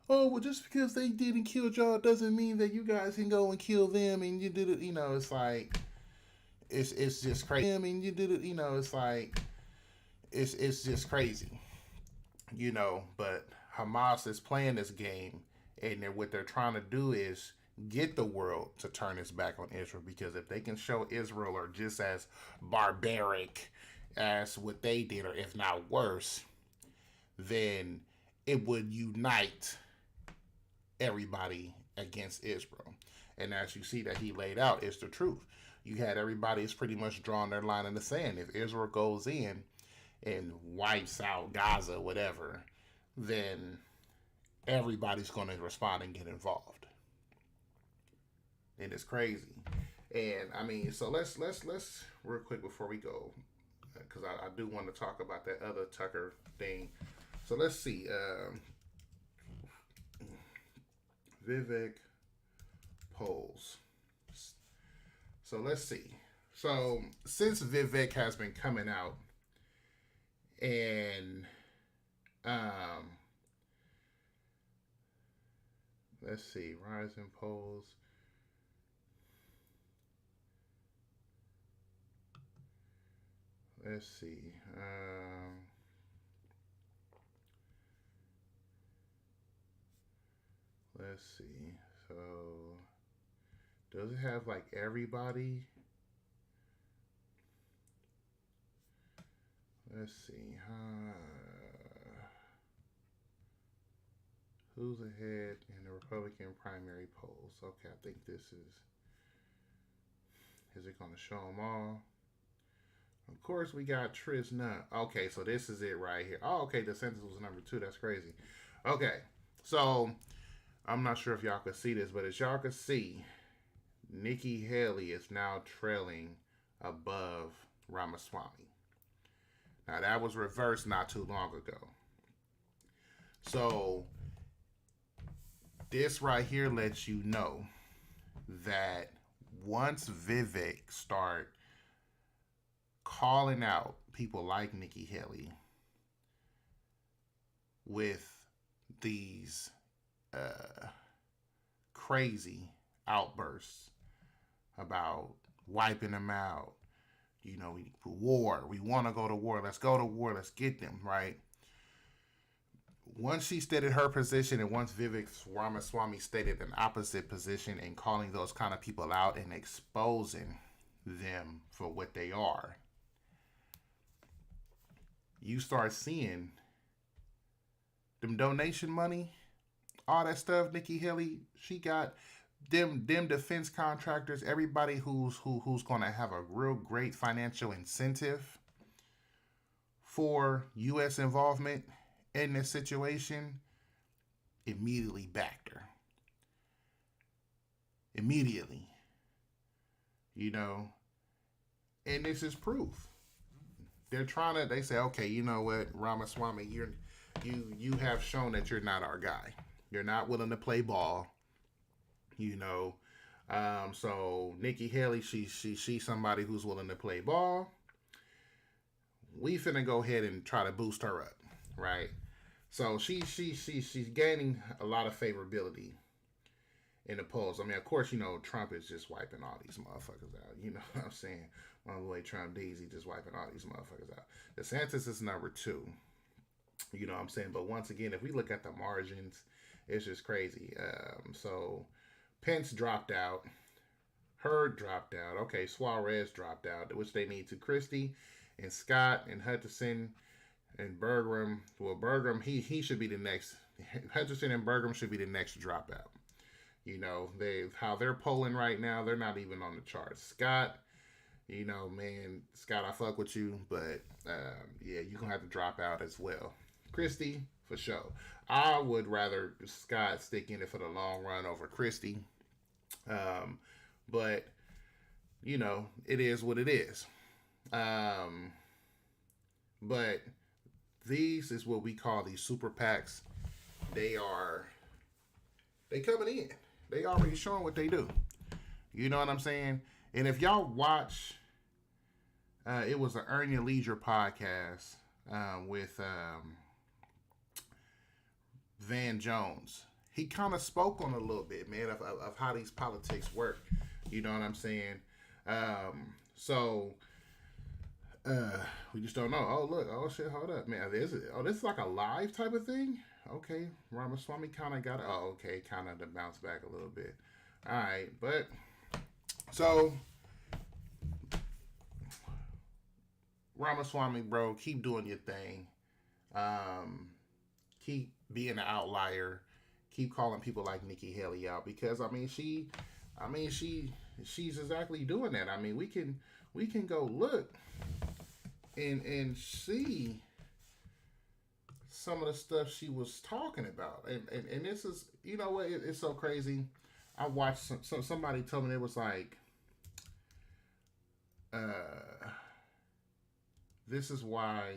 Oh, well, just because they didn't kill y'all doesn't mean that you guys can go and kill them, and you did it. You know, it's like. It's just crazy. I mean, you did it, you know, it's like, it's just crazy, you know, but Hamas is playing this game, and what they're trying to do is get the world to turn its back on Israel, because if they can show Israel are just as barbaric as what they did, or if not worse, then it would unite everybody against Israel. And as you see that he laid out, it's the truth. You had everybody's pretty much drawn their line in the sand. If Israel goes in and wipes out Gaza, whatever, then everybody's going to respond and get involved. And it's crazy. And I mean, so let's real quick before we go, because I do want to talk about that other Tucker thing. So let's see. Vivek polls. So let's see. So since Vivek has been coming out and let's see, rising polls. Let's see. Let's see. So does it have like everybody? Let's see. Who's ahead in the Republican primary polls? Okay, I think this is it going to show them all? Of course, we got Tris Nunn. Okay, so this is it right here. Oh, okay, the census was number 2. That's crazy. Okay, so I'm not sure if y'all can see this, but as y'all can see, Nikki Haley is now trailing above Ramaswamy. Now, that was reversed not too long ago. So, this right here lets you know that once Vivek start calling out people like Nikki Haley with these crazy outbursts about wiping them out, you know, we want to go to war, let's go to war, let's get them, right? Once she stated her position, and once Vivek Ramaswamy stated an opposite position in calling those kind of people out and exposing them for what they are, you start seeing them donation money, all that stuff. Nikki Haley, she got them defense contractors, everybody who's going to have a real great financial incentive for U.S. involvement in this situation, immediately backed her. Immediately. You know, and this is proof. They're trying to, they say, okay, you know what, Ramaswamy, you have shown that you're not our guy. You're not willing to play ball. You know, so Nikki Haley, she's somebody who's willing to play ball. We finna go ahead and try to boost her up, right? So she's gaining a lot of favorability in the polls. I mean, of course, you know, Trump is just wiping all these motherfuckers out. You know what I'm saying? My boy Trump D's, he just wiping all these motherfuckers out. DeSantis is number 2. You know what I'm saying? But once again, if we look at the margins, it's just crazy. So Pence dropped out. Hurd dropped out. Okay, Suarez dropped out, which they need to. Christie and Scott and Hutchinson and Bergram. Well, Bergram, he should be the next. Hutchinson and Bergram should be the next dropout. You know, how they're polling right now, they're not even on the charts. Scott, you know, man, Scott, I fuck with you, but yeah, you're gonna have to drop out as well. Christie, for sure. I would rather Scott stick in it for the long run over Christie. But you know, it is what it is. But these is what we call these super PACs. They coming in. They already showing what they do. You know what I'm saying? And if y'all watch, it was an Earn Your Leisure podcast with Van Jones. He kind of spoke on a little bit, man, of how these politics work. You know what I'm saying? So we just don't know. Oh, look. Oh, shit. Hold up, man. This is like a live type of thing? Okay. Ramaswamy kind of got it. Oh, okay. Kind of to bounce back a little bit. All right. But, so, Ramaswamy, bro, keep doing your thing. Keep being an outlier. Keep calling people like Nikki Haley out, because she's exactly doing that. I mean, we can go look and see some of the stuff she was talking about, and this is, you know what, it's so crazy. I watched somebody told me it was like, this is why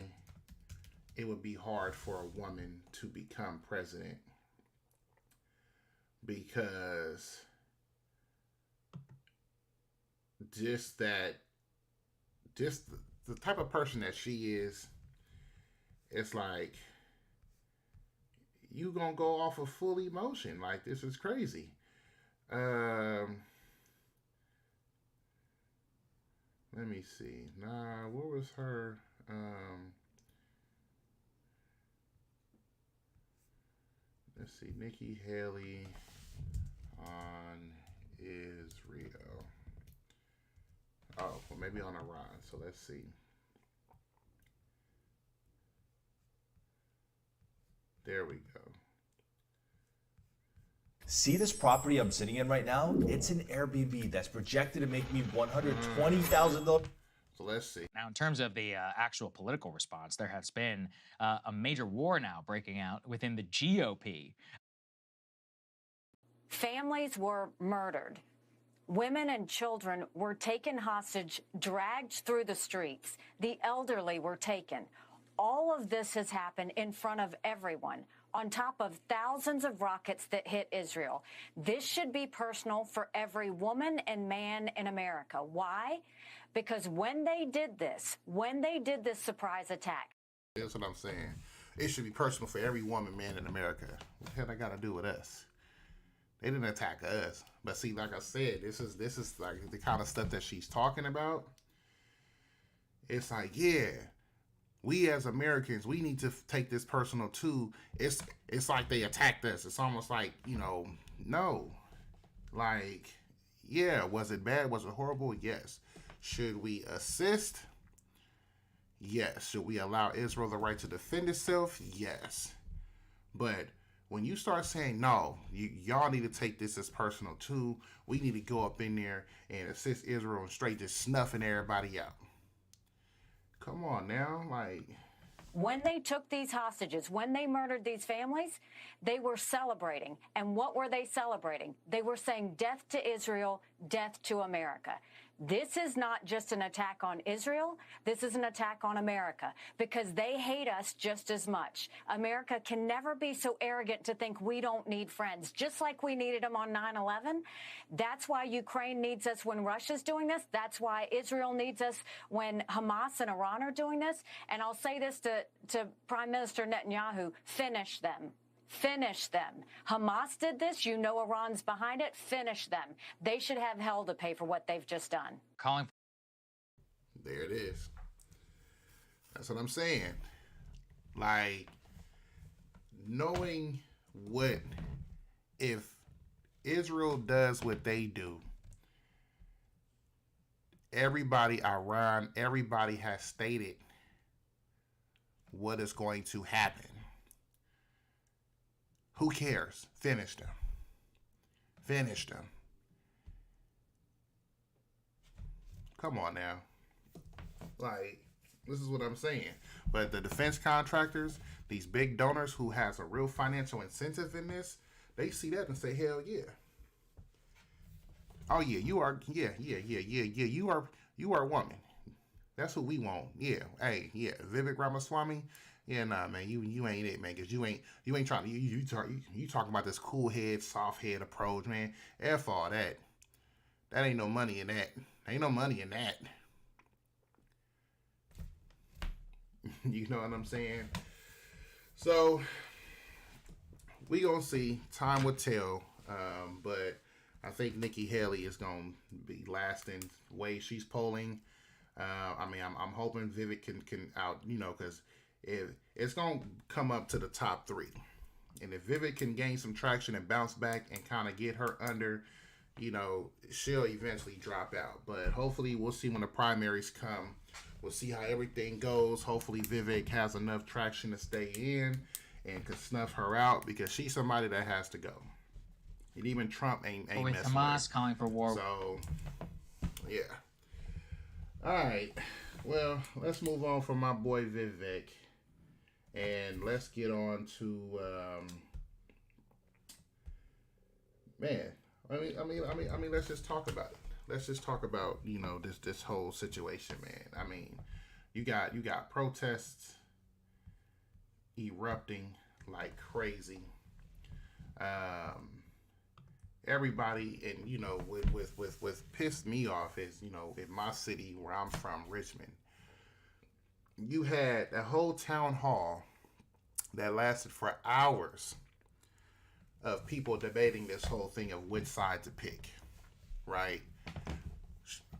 it would be hard for a woman to become president, because just the type of person that she is, it's like you gonna go off of full emotion. Like, this is crazy. Let me see. Nah, what was her? Let's see. Nikki Haley on Israel. Oh, well, maybe on Iran. So let's see. There we go. See this property I'm sitting in right now? It's an Airbnb that's projected to make me $120,000. So let's see. Now, in terms of the actual political response, there has been a major war now breaking out within the GOP. Families were murdered. Women and children were taken hostage, dragged through the streets. The elderly were taken. All of this has happened in front of everyone, on top of thousands of rockets that hit Israel. This should be personal for every woman and man in America. Why? Because when they did this surprise attack. That's what I'm saying. It should be personal for every woman, man in America. What the hell that got to do with us? They didn't attack us. But see, like I said, this is like the kind of stuff that she's talking about. It's like, yeah, we as Americans, we need to take this personal too. It's like they attacked us. It's almost like, you know, no. Like, yeah, was it bad? Was it horrible? Yes. Should we assist? Yes. Should we allow Israel the right to defend itself? Yes. But when you start saying, no, y'all need to take this as personal too, we need to go up in there and assist Israel and straight just snuffing everybody out. Come on now, like. When they took these hostages, when they murdered these families, they were celebrating. And what were they celebrating? They were saying death to Israel, death to America. This is not just an attack on Israel. This is an attack on America, because they hate us just as much. America can never be so arrogant to think we don't need friends, just like we needed them on 9/11. That's why Ukraine needs us when Russia's doing this. That's why Israel needs us when Hamas and Iran are doing this. And I'll say this to Prime Minister Netanyahu: finish them. Finish them. Hamas did this. You know Iran's behind it. Finish them. They should have hell to pay for what they've just done. There it is. That's what I'm saying. Like, knowing what, if Israel does what they do, everybody around, everybody has stated what is going to happen. Who cares? Finish them. Finish them. Come on now. Like, this is what I'm saying. But the defense contractors, these big donors who has a real financial incentive in this, they see that and say, hell yeah. Oh yeah, you are, yeah, you are a woman. That's what we want. Yeah. Hey, yeah. Vivek Ramaswamy. Yeah, nah, man, you ain't it, man, because you ain't trying to, you talking about this cool head, soft head approach, man. F all that. That ain't no money in that. Ain't no money in that. You know what I'm saying? So, we gonna see. Time will tell. But I think Nikki Haley is gonna be lasting the way she's polling. I mean, I'm hoping Vivek can out, you know, because if it's gonna come up to the top 3, and if Vivek can gain some traction and bounce back and kind of get her under, you know, she'll eventually drop out. But hopefully, we'll see when the primaries come. We'll see how everything goes. Hopefully, Vivek has enough traction to stay in and can snuff her out, because she's somebody that has to go. And even Trump ain't with messing Hamas with calling for war. So, yeah. All right. Well, let's move on from my boy Vivek, and let's get on to man. I mean, let's just talk about it. Let's just talk about, you know, this whole situation, man. I mean, you got protests erupting like crazy. Everybody, and you know, with pissed me off is, you know, in my city where I'm from, Richmond, you had a whole town hall that lasted for hours of people debating this whole thing of which side to pick, right?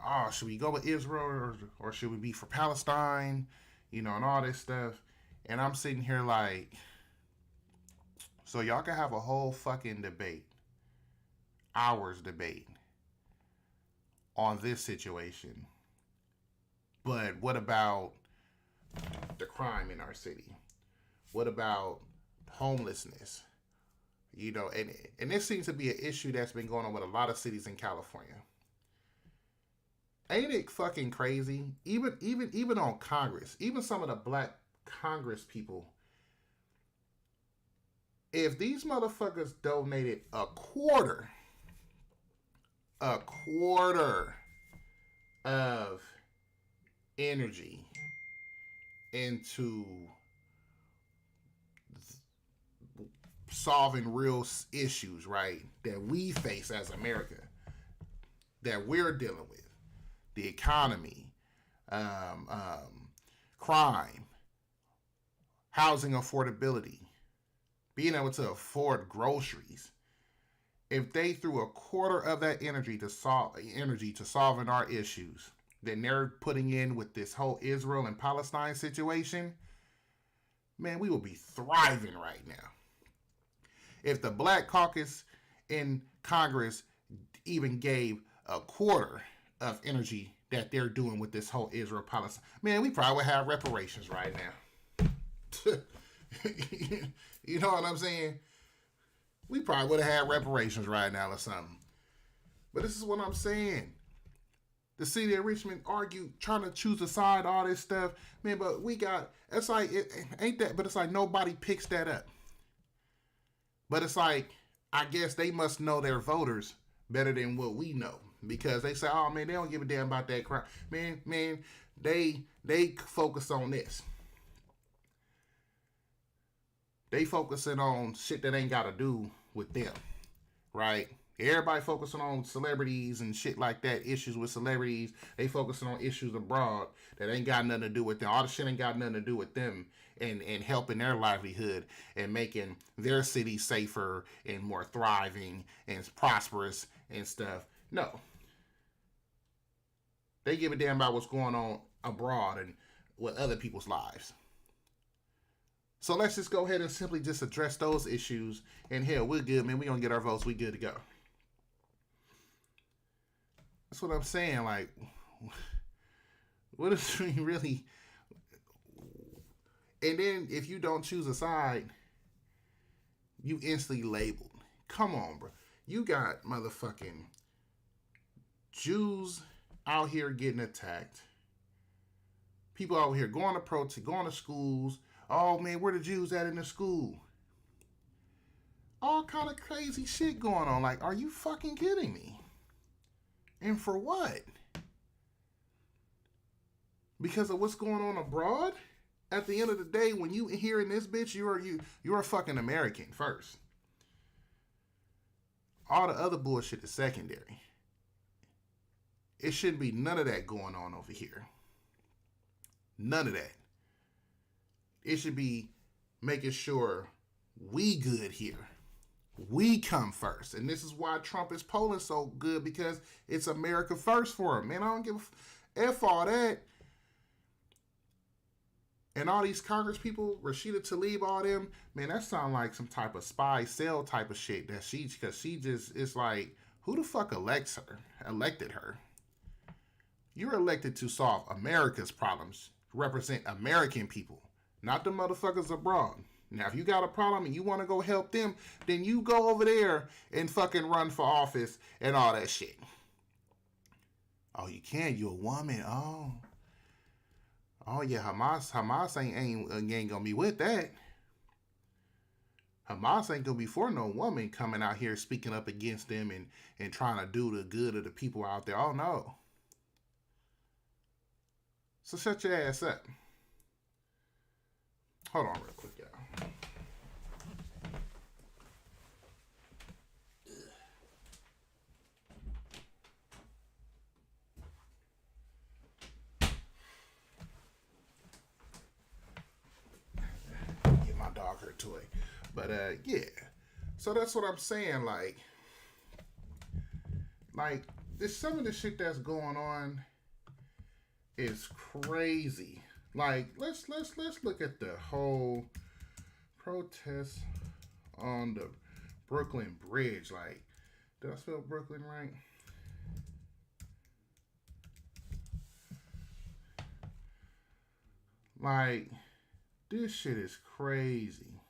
Oh, should we go with Israel or should we be for Palestine? You know, and all this stuff. And I'm sitting here like, so y'all can have a whole fucking debate, hours debate on this situation. But what about the crime in our city? What about homelessness? You know, and this seems to be an issue that's been going on with a lot of cities in California. Ain't it fucking crazy? Even on Congress, even some of the black Congress people, if these motherfuckers donated a quarter of energy into solving real issues, right, that we face as America, that we're dealing with, the economy, crime, housing affordability, being able to afford groceries. If they threw a quarter of that energy to solving our issues, then they're putting in with this whole Israel and Palestine situation, man, we will be thriving right now. If the Black Caucus in Congress even gave a quarter of energy that they're doing with this whole Israel Palestine, man, we probably would have reparations right now. You know what I'm saying? We probably would have had reparations right now or something. But this is what I'm saying. The city of Richmond argued, trying to choose a side, all this stuff. Man, but we got, it's like, it ain't that, but it's like nobody picks that up. But it's like, I guess they must know their voters better than what we know. Because they say, oh man, they don't give a damn about that crime. Man, they focus on this. They focusing on shit that ain't got to do with them, right? Everybody focusing on celebrities and shit like that, issues with celebrities. They focusing on issues abroad that ain't got nothing to do with them. All the shit ain't got nothing to do with them and helping their livelihood and making their city safer and more thriving and prosperous and stuff. No. They give a damn about what's going on abroad and with other people's lives. So let's just go ahead and simply just address those issues. And hell, we're good, man. We're going to get our votes. We good to go. That's what I'm saying. Like, What is we really? And then if you don't choose a side, you instantly labeled. Come on, bro. You got motherfucking Jews out here getting attacked. People out here going to protest, going to schools. Oh man, where the Jews at in the school? All kind of crazy shit going on. Like, are you fucking kidding me? And for what? Because of what's going on abroad? At the end of the day, when you hearing this bitch, you're a fucking American first. All the other bullshit is secondary. It shouldn't be none of that going on over here. None of that. It should be making sure we good here. We come first. And this is why Trump is polling so good, because it's America first for him. Man, I don't give a F all that. And all these Congress people, Rashida Tlaib, all them, man, that sound like some type of spy cell type of shit that because she just, it's like, who the fuck elected her? You're elected to solve America's problems, represent American people, not the motherfuckers abroad. Now, if you got a problem and you want to go help them, then you go over there and fucking run for office and all that shit. Oh, you can? You a woman? Oh yeah, Hamas ain't gonna be with that. Hamas ain't gonna be for no woman coming out here speaking up against them and trying to do the good of the people out there. Oh no. So shut your ass up. Hold on real quick, y'all. Get my dog her toy. But yeah. So that's what I'm saying. Like there's some of the shit that's going on is crazy. Like let's look at the whole protest on the Brooklyn Bridge. Like, did I spell Brooklyn right? Like, this shit is crazy.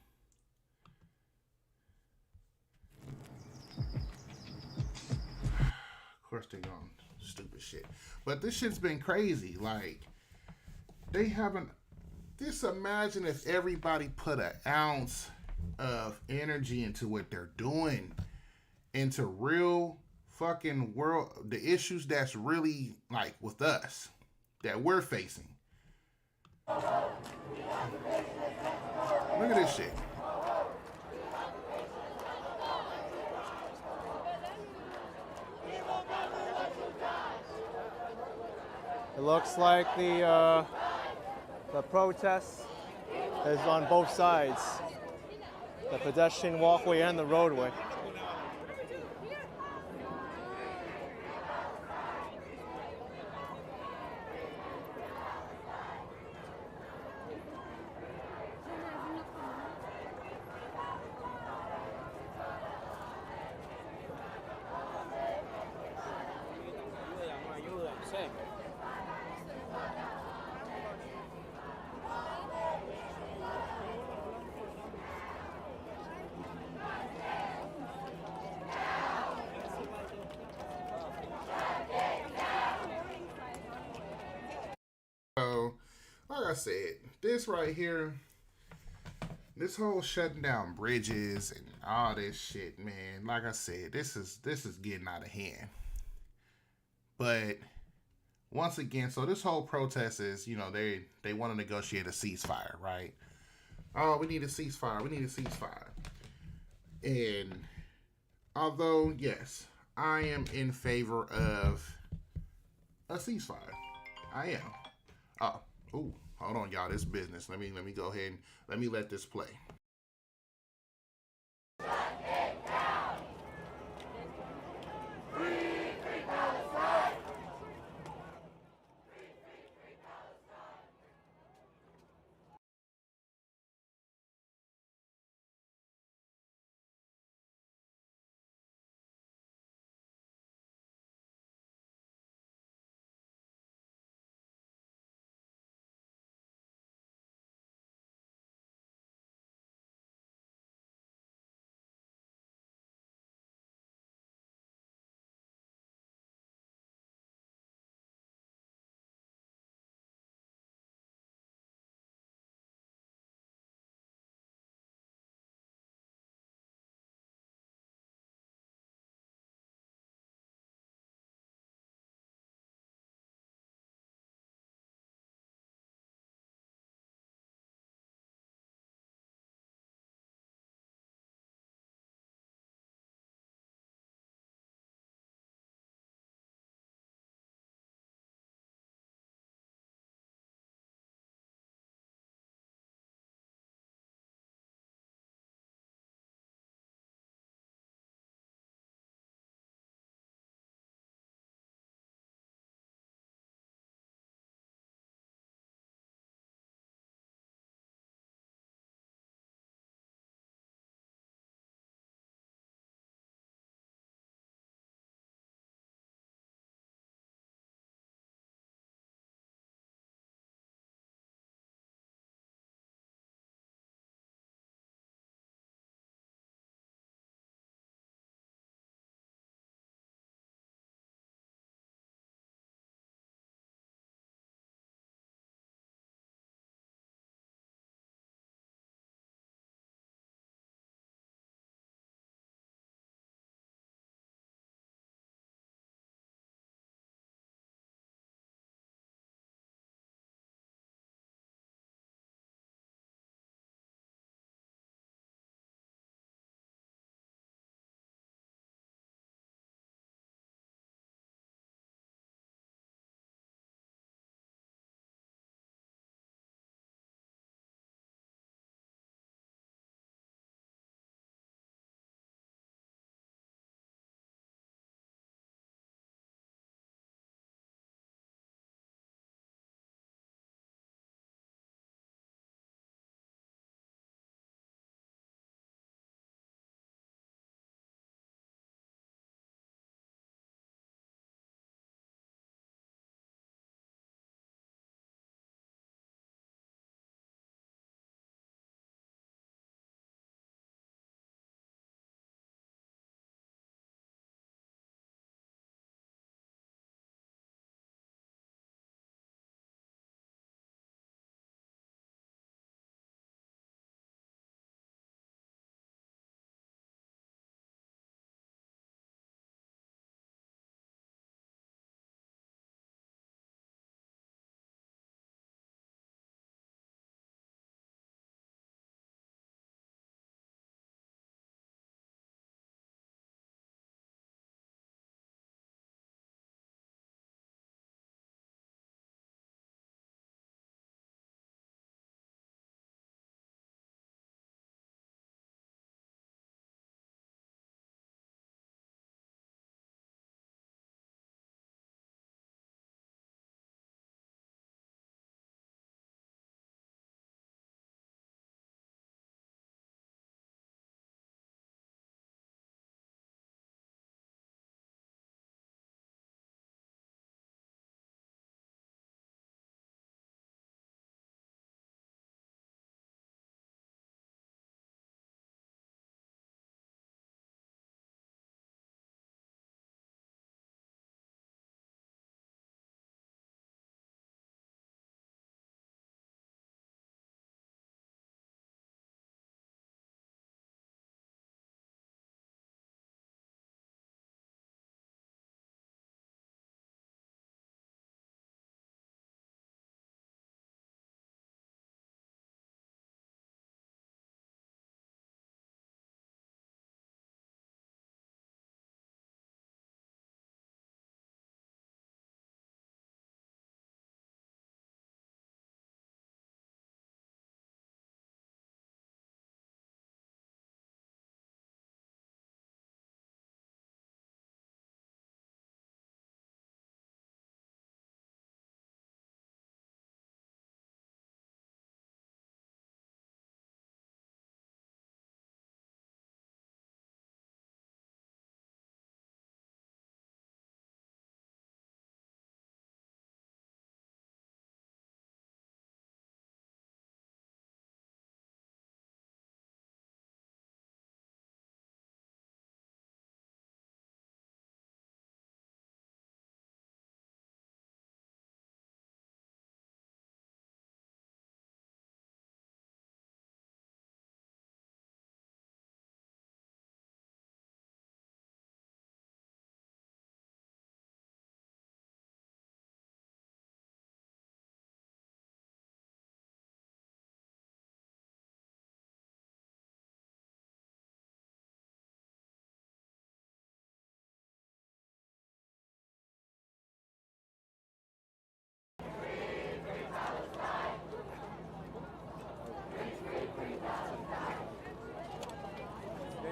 Of course they gone stupid shit. But this shit's been crazy. Like, they haven't... Just imagine if everybody put an ounce of energy into what they're doing, into real fucking world, the issues that's really, like, with us, that we're facing. Look at this shit. It looks like the protest is on both sides, the pedestrian walkway and the roadway. So, like I said, this right here, this whole shutting down bridges and all this shit, man, like I said, this is getting out of hand. But once again, so this whole protest is, you know, they want to negotiate a ceasefire, right? Oh, we need a ceasefire. We need a ceasefire. And although, yes, I am in favor of a ceasefire. I am. Oh, ooh, hold on, y'all. This business. Let me go ahead and let this play.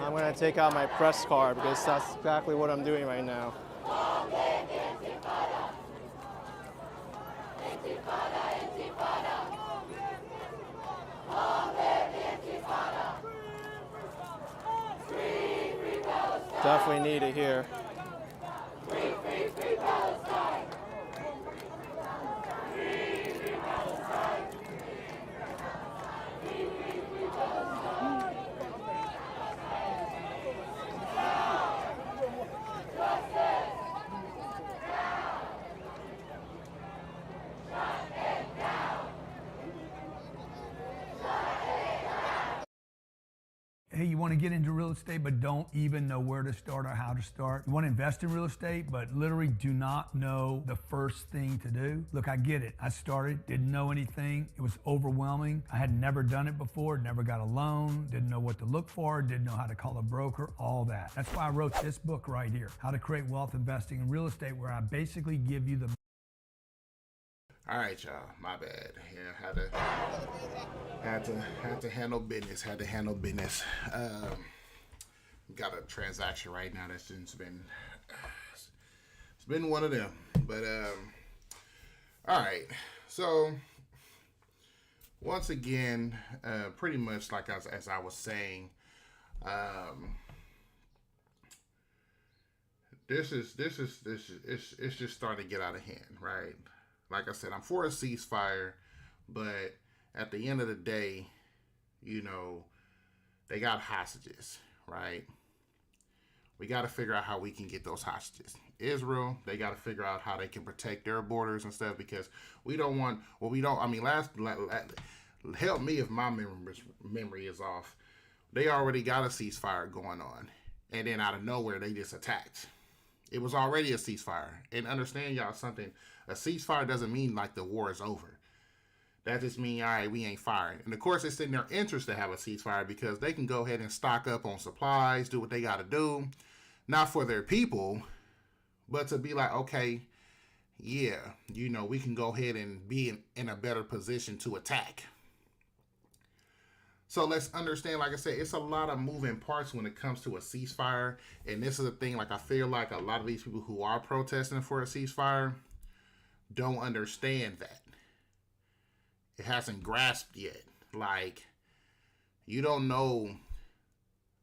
I'm going to take out my press card because that's exactly what I'm doing right now. Definitely need it here. Hey, you want to get into real estate but don't even know where to start or how to start? You want to invest in real estate but literally do not know the first thing to do? Look, I get it. I started, didn't know anything. It was overwhelming. I had never done it before, never got a loan, didn't know what to look for, didn't know how to call a broker, all that. That's why I wrote this book right here, How to Create Wealth Investing in Real Estate, where I basically give you the... All right, y'all. My bad. Yeah, had to handle business. Got a transaction right now that's just been it's been one of them. But all right. So once again, pretty much like as I was saying, this is it's just starting to get out of hand, right? Like I said, I'm for a ceasefire, but at the end of the day, you know, they got hostages, right? We got to figure out how we can get those hostages. Israel, they got to figure out how they can protect their borders and stuff, because we don't want, well, we don't, I mean, help me if my memory is off. They already got a ceasefire going on, and then out of nowhere, they just attacked. It was already a ceasefire. And understand, y'all, something. A ceasefire doesn't mean like the war is over. That just means, all right, we ain't firing. And of course, it's in their interest to have a ceasefire because they can go ahead and stock up on supplies, do what they got to do. Not for their people, but to be like, okay, yeah, you know, we can go ahead and be in a better position to attack. So let's understand, like I said, it's a lot of moving parts when it comes to a ceasefire. And this is the thing, like I feel like a lot of these people who are protesting for a ceasefire don't understand that. It hasn't grasped yet. Like, you don't know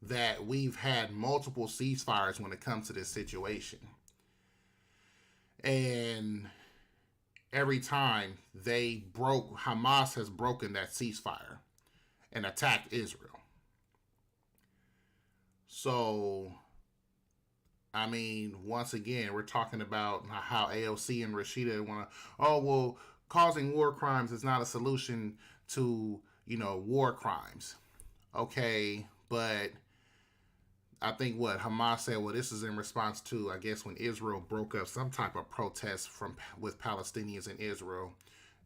that we've had multiple ceasefires when it comes to this situation. And every time Hamas has broken that ceasefire and attacked Israel. So, I mean, once again, we're talking about how AOC and Rashida want to, oh, well, causing war crimes is not a solution to, you know, war crimes. Okay, but I think what Hamas said, well, this is in response to, I guess, when Israel broke up some type of protest with Palestinians in Israel,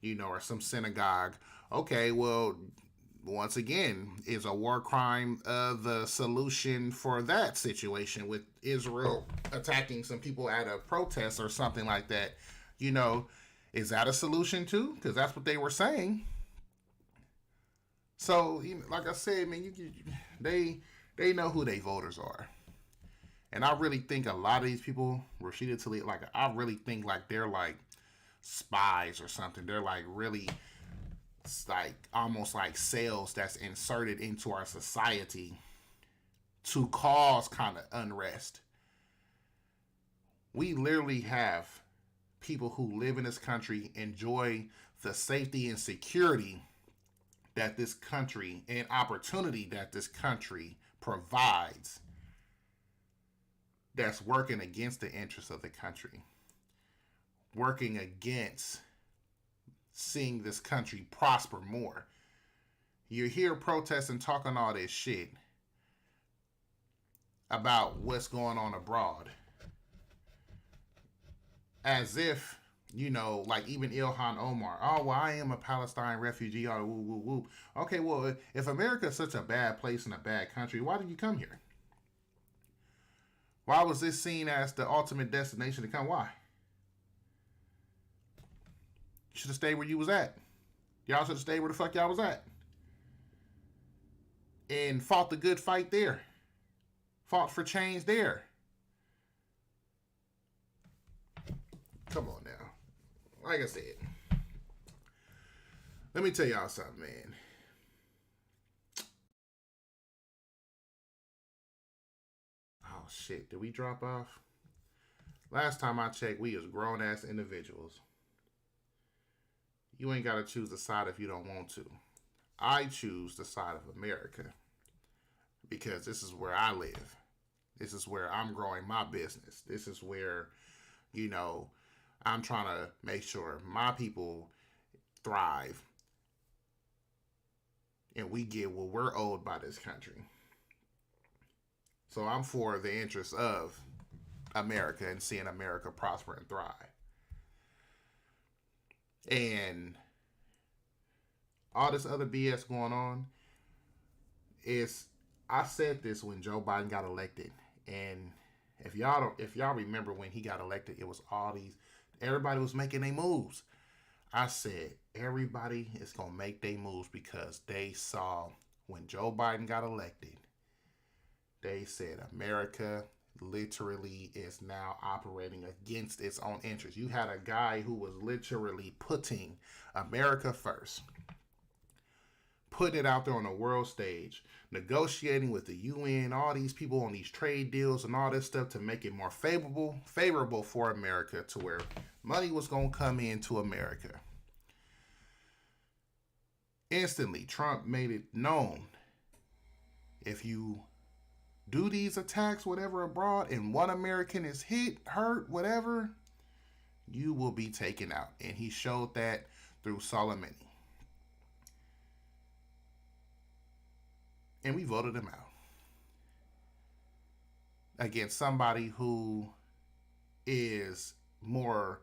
you know, or some synagogue. Okay, well, once again, is a war crime the solution for that situation with Israel attacking some people at a protest or something like that? You know, is that a solution too? Because that's what they were saying. So, you know, like I said, man, they know who their voters are. And I really think a lot of these people, Rashida Tlaib, like, I really think like they're like spies or something. They're like really, it's like almost like cells that's inserted into our society to cause kind of unrest. We literally have people who live in this country enjoy the safety and security that this country and opportunity that this country provides, that's working against the interests of the country, working against seeing this country prosper more. You're here protesting, talking all this shit about what's going on abroad, as if, you know, like even Ilhan Omar, oh, well, I am a Palestine refugee, or woo, woo, woo. Okay, well, if America is such a bad place and a bad country, why did you come here? Why was this seen as the ultimate destination to come? Why? You should have stayed where you was at. Y'all should have stayed where the fuck y'all was at. And fought the good fight there. fought for change there. Come on now. Like I said, let me tell y'all something, man. Oh, shit. Did we drop off? Last time I checked, we as grown-ass individuals. You ain't got to choose a side if you don't want to. I choose the side of America because this is where I live. This is where I'm growing my business. This is where, you know, I'm trying to make sure my people thrive and we get what we're owed by this country. So I'm for the interests of America and seeing America prosper and thrive. And all this other BS going on is, I said this when Joe Biden got elected, and if y'all remember when he got elected, it was everybody was making their moves. I said everybody is gonna make their moves because they saw when Joe Biden got elected, they said America literally is now operating against its own interests. You had a guy who was literally putting America first, putting it out there on the world stage, negotiating with the UN, all these people on these trade deals and all this stuff to make it more favorable for America, to where money was going to come into America. Instantly, Trump made it known, if you do these attacks, whatever, abroad, and one American is hit, hurt, whatever, you will be taken out. And he showed that through Soleimani. And we voted him out against somebody who is more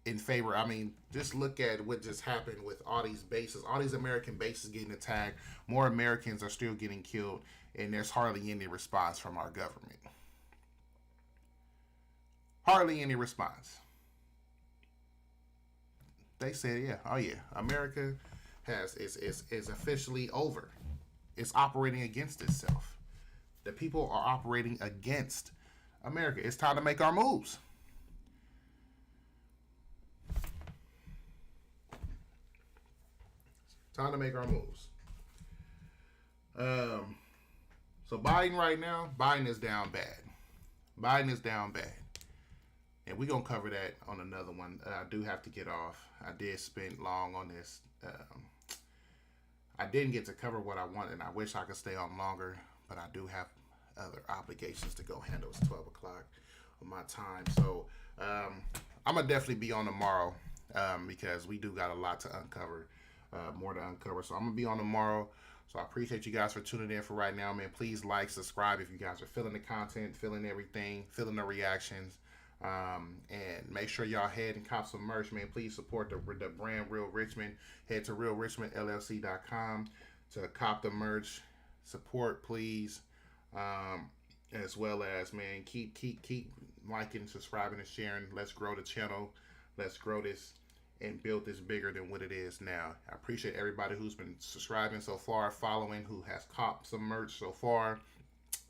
in favor. I mean, just look at what just happened with all these bases, all these American bases getting attacked. More Americans are still getting killed, and there's hardly any response from our government. Hardly any response. They said, yeah, oh yeah, America is officially over. It's operating against itself. The people are operating against America. It's time to make our moves. Time to make our moves. So Biden right now, Biden is down bad. Biden is down bad. And we're going to cover that on another one. I do have to get off. I did spend long on this. I didn't get to cover what I wanted, and I wish I could stay on longer, but I do have other obligations to go handle. It's 12 o'clock on my time. So I'm going to definitely be on tomorrow because we do got a lot to uncover, more to uncover. So I'm going to be on tomorrow. So I appreciate you guys for tuning in for right now, man. Please like, subscribe if you guys are feeling the content, feeling everything, feeling the reactions. And make sure y'all head and cop some merch, man. Please support the brand Real Richmond. Head to realrichmondllc.com to cop the merch. Support, please. As well as, man, keep liking, subscribing, and sharing. Let's grow the channel. Let's grow this and build this bigger than what it is now. I appreciate everybody who's been subscribing so far, following, who has copped some merch so far.